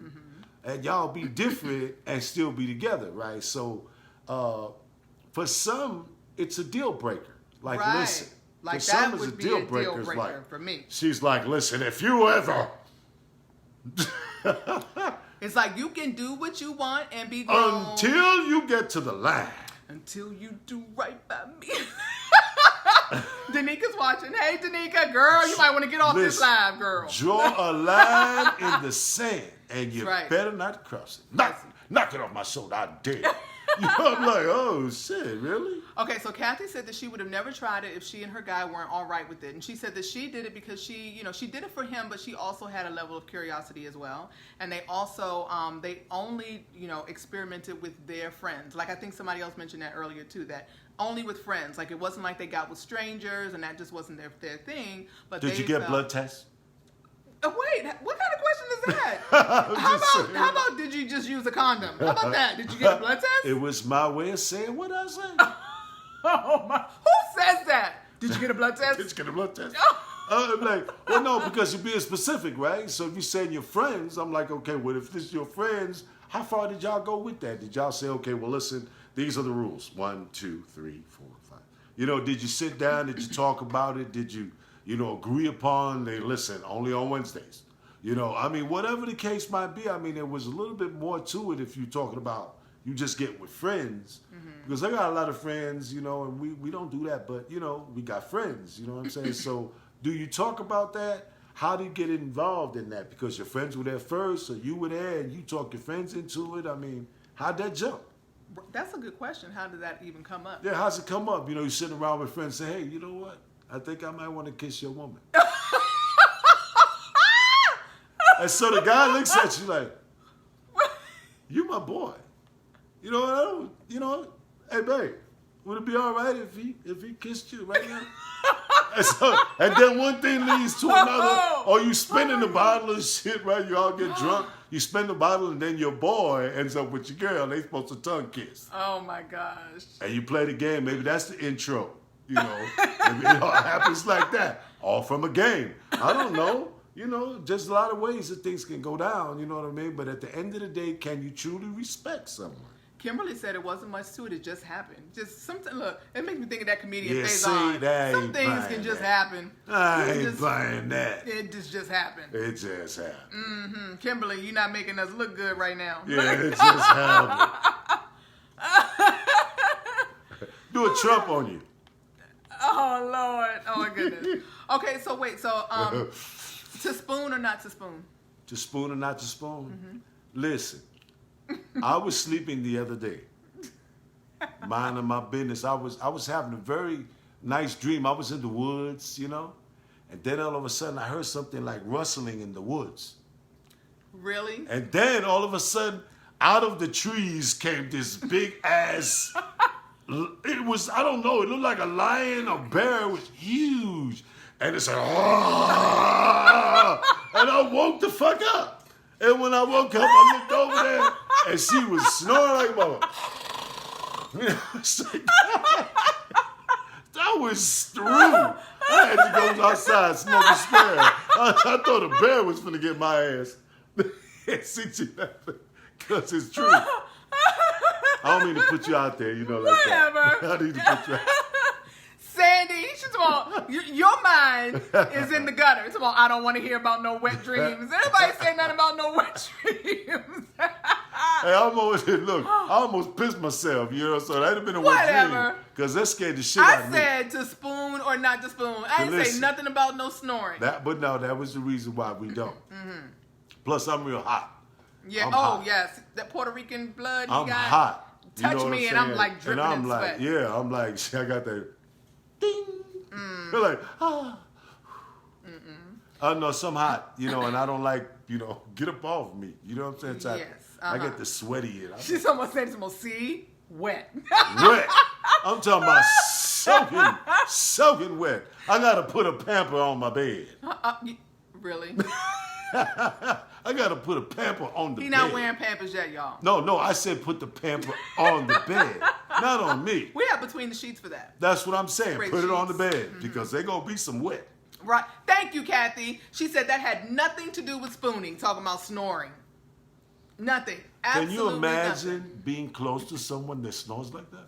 and y'all be different and still be together, right? So, for some, it's a deal breaker. Like, Right. listen, Like, for some, that it's would be a deal breaker like, for me. She's like, listen, if you ever It's like you can do what you want and be grown until you get to the line. until you do right by me. Danika's watching. Hey, Danika, girl, you might want to get off this Listen, live, girl. Draw a line in the sand, and you Right. better not cross it. Knock it off my shoulder, I dare. I'm like, oh, shit, really? Okay, so Kathy said that she would have never tried it if she and her guy weren't all right with it. And she said that she did it because she did it for him, but she also had a level of curiosity as well. And they also, they only, experimented with their friends. Like, I think somebody else mentioned that earlier, too, that only with friends. Like, it wasn't like they got with strangers, and that just wasn't their thing. But Did you get blood tests? Wait, what kind of question is that? I'm just saying. How about did you just use a condom? How about that? Did you get a blood test? It was my way of saying what I say. Oh my! Who says that? Did you get a blood test? Did you get a blood test? I'm like, well, no, because you're being specific, right? So if you're saying your friends, I'm like, okay, well, if this is your friends, how far did y'all go with that? Did y'all say, okay, well, listen, these are the rules. 1, 2, 3, 4, 5. Did you sit down? Did you talk about it? Did you, agree upon, they listen, only on Wednesdays? Whatever the case might be, there was a little bit more to it if you're talking about you just get with friends. Because I got a lot of friends, and we don't do that, but, we got friends, you know what I'm saying? So do you talk about that? How do you get involved in that? Because your friends were there first, or you were there and you talk your friends into it? How'd that jump? That's a good question. How did that even come up? Yeah, how's it come up? You're sitting around with friends say, hey, you know what? I think I might want to kiss your woman. And so the guy looks at you like, you my boy. Hey, babe, would it be all right if he kissed you right now? and then one thing leads to another. Or you spinning the bottle and shit, right? You all get drunk. You spin the bottle, and then your boy ends up with your girl. They supposed to tongue kiss. Oh, my gosh. And you play the game. Maybe that's the intro. Maybe it all happens like that. All from a game. I don't know. Just a lot of ways that things can go down. You know what I mean? But at the end of the day, can you truly respect someone? Kimberly said it wasn't much to it. It just happened. Just something. Look, it makes me think of that comedian Yeah, Faison. see, that Some ain't things buying can just that. happen. I It ain't just- buying that. It just happened. It just happened. Kimberly, you're not making us look good right now. Yeah, it just happened. Do a Trump on you. Oh Lord. Oh my goodness. Okay, so wait. So to spoon or not to spoon? To spoon or not to spoon? Listen, I was sleeping the other day, minding my business. I was having a very nice dream. I was in the woods, you know, and then all of a sudden I heard something like rustling in the woods. Really? And then all of a sudden, out of the trees came this big ass. It was, I don't know, it looked like a lion or bear. It was huge. And it said, "Ah!" And I woke the fuck up. And when I woke up, I looked over there and she was snoring like mama. You know, it's like, that was through. I had to go outside, smoke a spare. I thought a bear was finna get my ass. See, she laughing because it's true. I don't mean to put you out there, you know, like Whatever. that. I need to put you out. Sandy, she's about, your mind is in the gutter. It's about, I don't want to hear about no wet dreams. Anybody say nothing about no wet dreams? Hey, I almost pissed myself, you know, so that'd have been a wet Whatever. dream. Because that scared the shit out I of me. said to spoon or not to spoon. I didn't say Listen. nothing about no snoring. But no, that was the reason why we don't. Plus, I'm real hot. Yeah. I'm Oh, hot. yes. That Puerto Rican blood you I'm got. hot. You Touch know what me I'm and I'm saying? like dripping and I'm in like, sweat. yeah, I'm like, I got that ding. They're like, ah. I know some hot, you know, and I don't like, you know, get up off me. You know what I'm saying? Yes, I get the sweaty in. She's almost saying some see wet. Wet. I'm talking about soaking wet. I gotta put a pamper on my bed. Really? I gotta put a pamper on the He bed. not wearing Pampers yet, y'all. No, I said put the pamper on the bed, not on me. We have between the sheets for that. That's what I'm saying. Spread Put it on the sheets. bed because they're gonna be some wet. Right. Thank you, Kathy. She said that had nothing to do with spooning, talking about snoring. Nothing. Absolutely Can you imagine nothing. being close to someone that snores like that?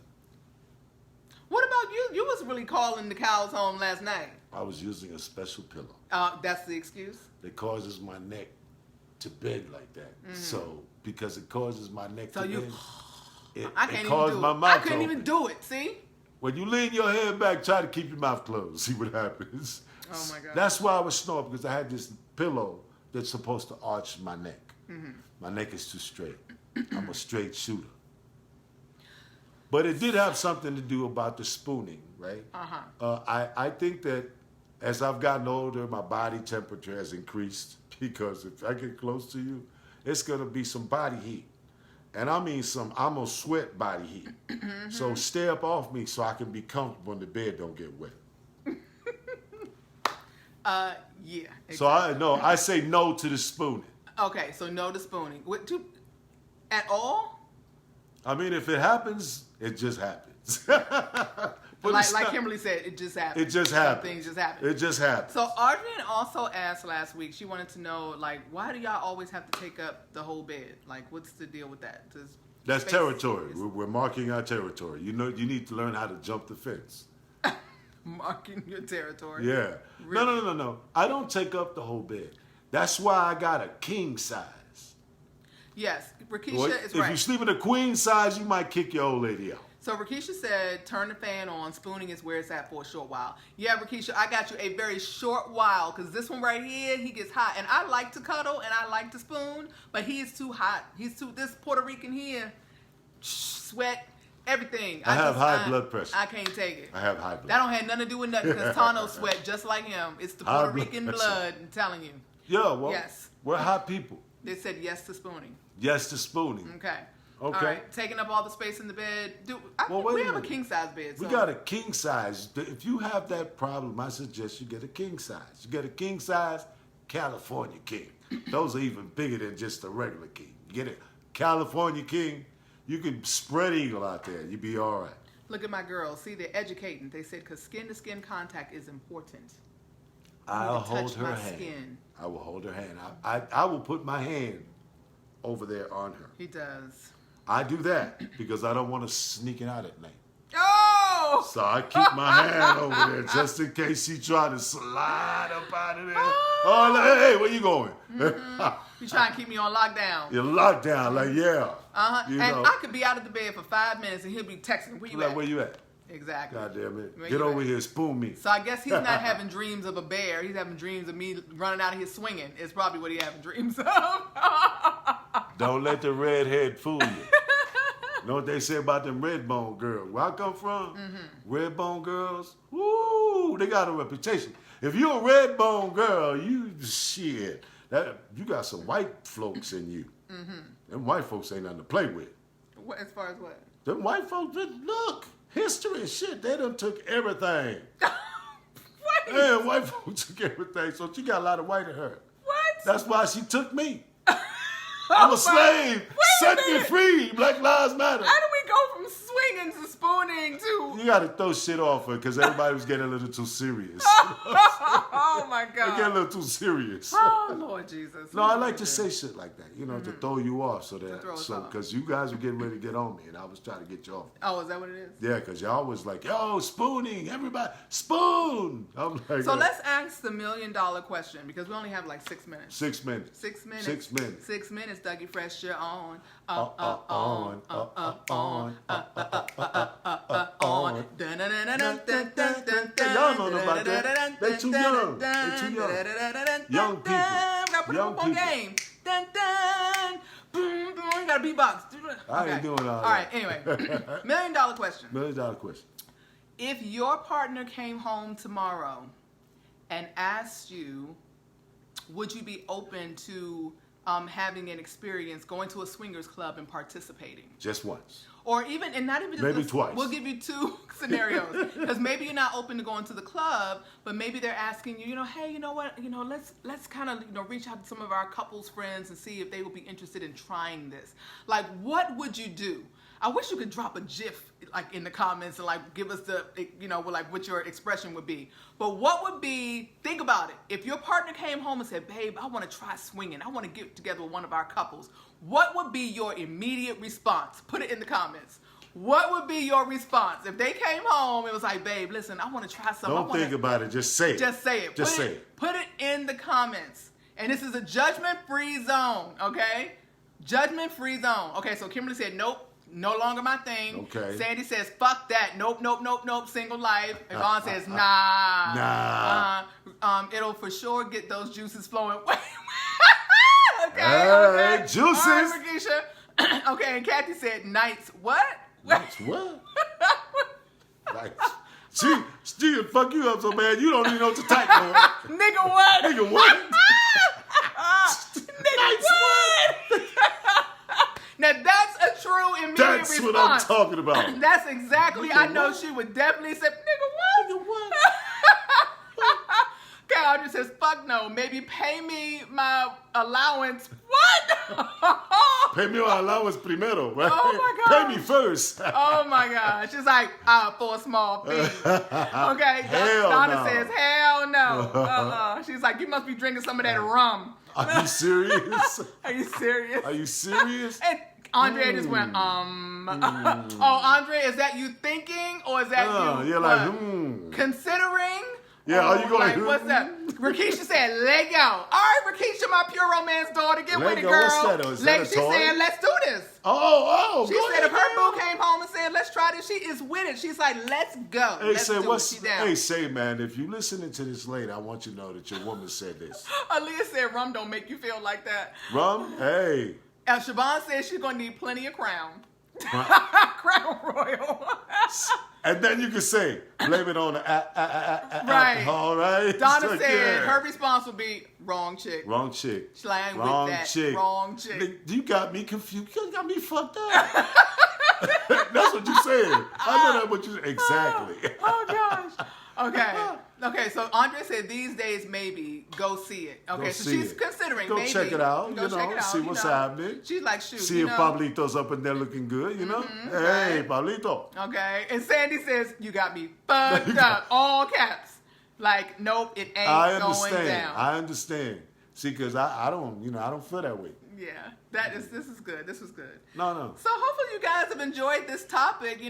What about you? You was really calling the cows home last night. I was using a special pillow That's the excuse? that causes my neck to bend like that. So because it causes my neck So to you- bend, I it can't caused even my do it. mouth I couldn't to even open. do it. See? When you lean your head back, try to keep your mouth closed. See what happens. Oh my God. That's why I was snoring, because I had this pillow that's supposed to arch my neck. Mm-hmm. My neck is too straight. I'm a straight shooter. But it did have something to do about the spooning, right? I think that as I've gotten older, my body temperature has increased because if I get close to you, it's going to be some body heat. And I mean I'm going to sweat body heat. So stay up off me so I can be comfortable and the bed don't get wet. Yeah. So I say no to the spooning. Okay, so no to spooning. At all? I mean, if it happens, it just happens. But it's Like not- Kimberly said, it just happens. It just Some happens. things just happen. It just happens. So Adrian also asked last week, she wanted to know, like, why do y'all always have to take up the whole bed? Like, what's the deal with that? That's space territory. is We're marking our territory. You know, you need to learn how to jump the fence. marking your territory. Yeah. Really? No. I don't take up the whole bed. That's why I got a king size. Yes, Rakisha Well, is if right. you sleep in a queen size, you might kick your old lady out. So Rakisha said, turn the fan on. Spooning is where it's at for a short while. Yeah, Rakisha, I got you a very short while because this one right here, he gets hot. And I like to cuddle and I like to spoon, but he is too hot. This Puerto Rican here, sweat, everything. I have high blood pressure. I can't take it. I have high blood That don't have nothing to do with nothing because Tano sweat just like him. It's the High Puerto blood Rican pressure. blood, I'm telling you. Yeah, well, Yes. we're hot people. They said yes to spooning. Yes to spooning. Okay. Okay. All right. Taking up all the space in the bed. Well, wait We a have a minute. king size bed. We so- got a king size. If you have that problem, I suggest you get a king size. You get a king size California king. Those are even bigger than just a regular king. You get a California king, you can spread eagle out there. You'll be all right. Look at my girls. See, they're educating. They said because skin-to-skin contact is important. I'll to hold touch her my hand. skin. I will hold her hand. I will put my hand over there on her. He does. I do that because I don't want to sneak it out at night. Oh! So I keep my hand over there just in case she try to slide up out of there. Oh, like, hey, where you going? You trying to keep me on lockdown. You're locked down, like, yeah. And I could be out of the bed for 5 minutes and he'll be texting, where you Like, at? where you at? Exactly. God damn it. Where Get you over at? here, spoon me. So I guess he's not having dreams of a bear. He's having dreams of me running out of here swinging. Is probably what he's having dreams of. Don't let the redhead fool you. Know what they say about them red bone girls? Where I come from, red bone girls, woo, they got a reputation. If you're a red bone girl, you shit. You got some white folks in you. Them white folks ain't nothing to play with. What, as far as what? Them white folks, look, history and shit, they done took everything. What? Yeah, white folks took everything, so she got a lot of white in her. What? That's why she took me. I'm a slave. Set me free. Black Lives Matter. How do we go from swinging to spooning to... You got to throw shit off her because everybody was getting a little too serious. Oh, my They get a God. little too serious. Oh, Lord Jesus. No, I like to say shit like that, you know, to throw you off so throw that, us off. because you guys were getting ready to get on me and I was trying to get you off. Oh, is that what it is? Yeah, because y'all was like, yo, spooning, everybody, spoon. I'm like, So let's ask the $1 million question because we only have like 6 minutes. 6 minutes. 6 minutes. 6 minutes. 6 minutes, Dougie Fresh, you're on. On. On. Y'all know about that. They too young. They too young. Young people. Gotta put Young them on people. game. Dun, dun. Boom, boom. You gotta beatbox. I ain't Okay. doing all All right, that. anyway. $1 million question. $1 million question. If your partner came home tomorrow and asked you, would you be open to having an experience, going to a swingers club and participating? Just once. Or even, and not even just Maybe twice. We'll give you 2 scenarios because maybe you're not open to going to the club, but maybe they're asking you, hey, you know what, let's kind of reach out to some of our couples friends and see if they would be interested in trying this. Like, what would you do? I wish you could drop a GIF like in the comments and like give us the like what your expression would be. But what would be? Think about it. If your partner came home and said, "Babe, I want to try swinging. I want to get together with one of our couples." What would be your immediate response? Put it in the comments. What would be your response if they came home and was like, "Babe, listen, I want to try something." Don't think about it. Just say it. Just say it. Just say it. Put it in the comments. And this is a judgment-free zone, okay? Judgment-free zone. Okay, so Kimberly said, nope, no longer my thing. Okay. Sandy says, fuck that. Nope, nope, nope, nope, single life. Yvonne says, nah. Nah. It'll for sure get those juices flowing. okay, Hey, okay. juices. All right, Markeisha. Okay, and Kathy said, nights, what? Nights what? Nights. She can fuck you up so bad you don't even know what to type for. Nigga, what? Nigga, what? Nigga, what? Now that's a true immediate That's response. what I'm talking about. That's exactly. Nigga, I know what? she would definitely say, "Nigga, what?" Nigga, what? Okay, Audrey says, "Fuck no. Maybe pay me my allowance." What? Pay me my allowance primero, right? Oh, my God. Pay me first. Oh my God. She's like, for a small fee. Okay. Hell Donna no. says, hell no. She's like, you must be drinking some of that rum. Are you serious? Are you serious? Are you serious? And Andre just went, Oh, Andre, is that you thinking or is that you You're like, considering? Yeah, are you going, like, what's that? Rakeisha said, let go. All right, Rakeisha, my pure romance daughter, get with it, Lego, girl. what's that? Is that a She toy? said, let's do this. Oh, She go said ahead, if her girl. boo came home and said, let's try this, she is with it. She's like, let's go. Hey, Let's say, do it. She down. hey, say, man, if you're listening to this later, I want you to know that your woman said this. Aaliyah said rum don't make you feel like that. Rum? Hey. Siobhan said she's going to need plenty of Crown. Crown Royal. And then you can say, blame it on the Right. alcohol, right? Donna So, said yeah. her response would be, wrong chick. Wrong chick. She's like, I ain't Wrong with that. chick. Wrong chick. Nigga, you got me confused. You got me fucked up. That's what you said. I know that's what you said. Exactly. Oh, gosh. Okay, so Andre said these days maybe go see it. Okay, Go so see she's it. considering Go maybe. check it out, Go you check know, it out, see you what's know. happening. She's like, shoot, See you if know. Pablito's up in there looking good, you know? Hey, Pablito. Okay, and Sandy says, you got me fucked up. All caps. Like, nope, it ain't I going understand. down. I understand. See, because I don't, I don't feel that way. Yeah, this is good. This was good. No. So hopefully you guys have enjoyed this topic.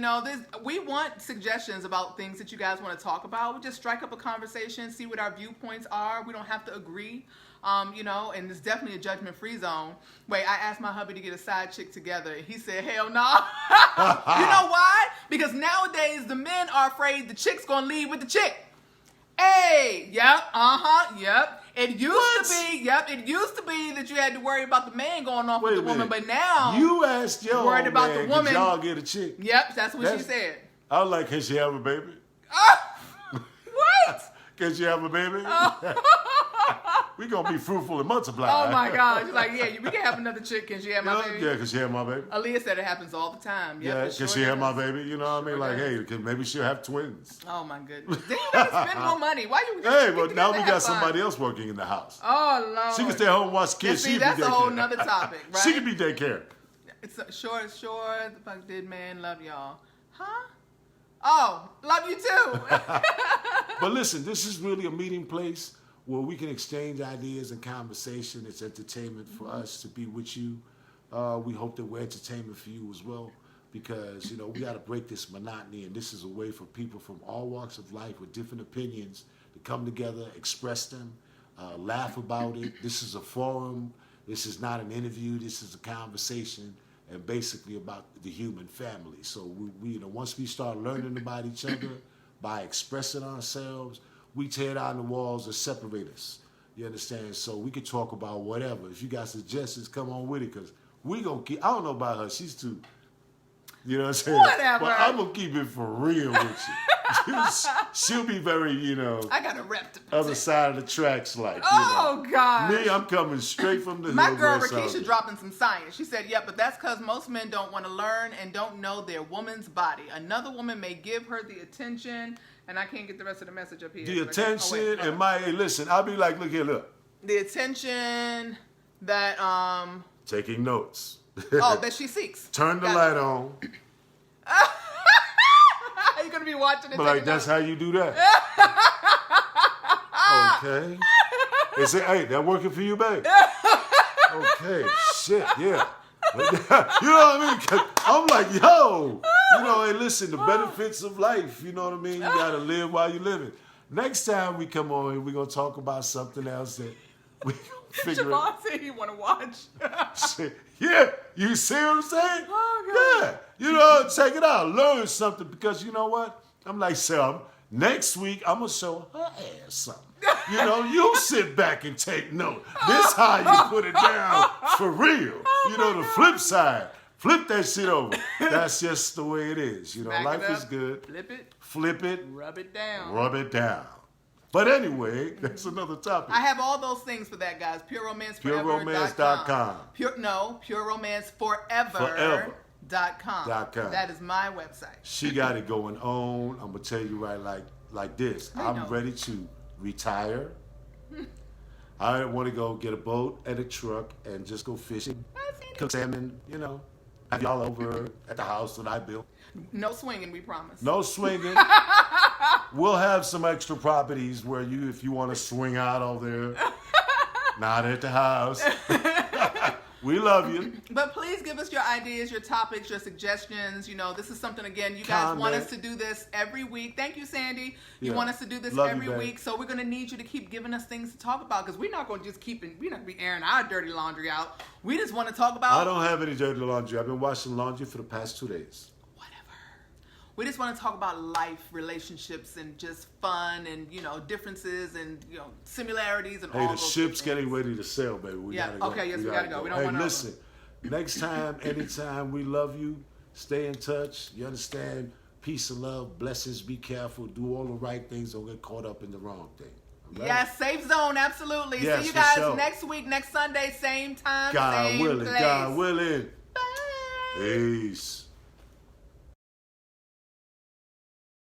We want suggestions about things that you guys want to talk about. We just strike up a conversation, see what our viewpoints are. We don't have to agree, and it's definitely a judgment-free zone. Wait, I asked my hubby to get a side chick together. He said, hell no. You know why? Because nowadays the men are afraid the chick's going to leave with the chick. Hey, yep, yep. It used to be that you had to worry about the man going off with the woman, but now you asked your worried about the woman. Could y'all get a chick? Yep, that's what she said. I was like, can she have a baby? What? Can she have a baby? We gonna be fruitful and multiply. Oh my God! She's like, yeah, we can have another chick. Can she have my baby? Yeah, can she have my baby? Aaliyah said it happens all the time. Yep, can she have my baby? You know what I mean? Like, hey, maybe she'll have twins. Oh my goodness! Then you gotta spend more money. Why you? Hey, but now we got somebody else working in the house. Oh Lord! She can stay home and watch kids. See, that's a whole nother topic, right? She can be daycare. It's sure. The fuck did man love y'all? Huh? Oh, love you too. But listen, this is really a meeting place where we can exchange ideas and conversation. It's entertainment for us to be with you. We hope that we're entertainment for you as well, because we got to break this monotony, and this is a way for people from all walks of life with different opinions to come together, express them, laugh about it. This is a forum. This is not an interview. This is a conversation, and basically about the human family. So we once we start learning about each other by expressing ourselves, we tear down the walls that separate us. You understand? So we can talk about whatever. If you got suggestions, come on with it, because we gonna keep. I don't know about her. She's too. You know what I'm saying? Whatever. But I'm gonna keep it for real with you. She'll be very, I got a rep to other side of the tracks, like. Oh God. Me, I'm coming straight from the. My girl Rakisha dropping some science. She said, "Yeah, but that's because most men don't want to learn and don't know their woman's body. Another woman may give her the attention." And I can't get the rest of the message up here. The attention and hey, listen, I'll be like, look here, look. The attention that taking notes. that she seeks. Turn the light on. You're gonna be watching it. But like that's how you do that. Okay. They say, hey, that working for you, babe? Okay, shit, yeah. You know what I mean? 'Cause I'm like, yo, hey, listen, the benefits of life, you know what I mean? You gotta live while you're living. Next time we come on here, we're gonna talk about something else that we figure out. Javon said he wanna watch. Yeah, you see what I'm saying? Oh, God. Yeah, check it out, learn something, because you know what? I'm like, Sam, next week I'm gonna show her ass something. You sit back and take note. This how you put it down for real. The flip side. Flip that shit over. That's just the way it is. Life is good. Flip it. Rub it down. Rub it down. But anyway, that's another topic. I have all those things for that, guys. PureRomance.com. PureRomanceForever.com. That is my website. She got it going on. I'm going to tell you right like this. I'm ready to retire. I want to go get a boat and a truck and just go fishing, cook salmon, have y'all over at the house that I built. No swinging, we promise. No swinging. We'll have some extra properties where if you want to swing out over there, not at the house. We love you. But please give us your ideas, your topics, your suggestions. This is something, again, you guys want us to do this every week. Thank you, Sandy. You want us to do this every week. So we're going to need you to keep giving us things to talk about, because we're not going to just we're not going to be airing our dirty laundry out. We just want to talk about. I don't have any dirty laundry. I've been washing laundry for the past 2 days. We just want to talk about life, relationships, and just fun, and differences, and similarities, and all those things. Hey, the ship's getting ready to sail, baby. We gotta go. Okay, yes, we gotta go. We don't want to. Listen, next time, anytime, we love you. Stay in touch. You understand? Peace and love. Blessings. Be careful. Do all the right things. Don't get caught up in the wrong thing. Right? Yes, safe zone, absolutely. Yes, see you guys sure. next week, next Sunday, same time, God same willing. place. God willing. Bye. Peace.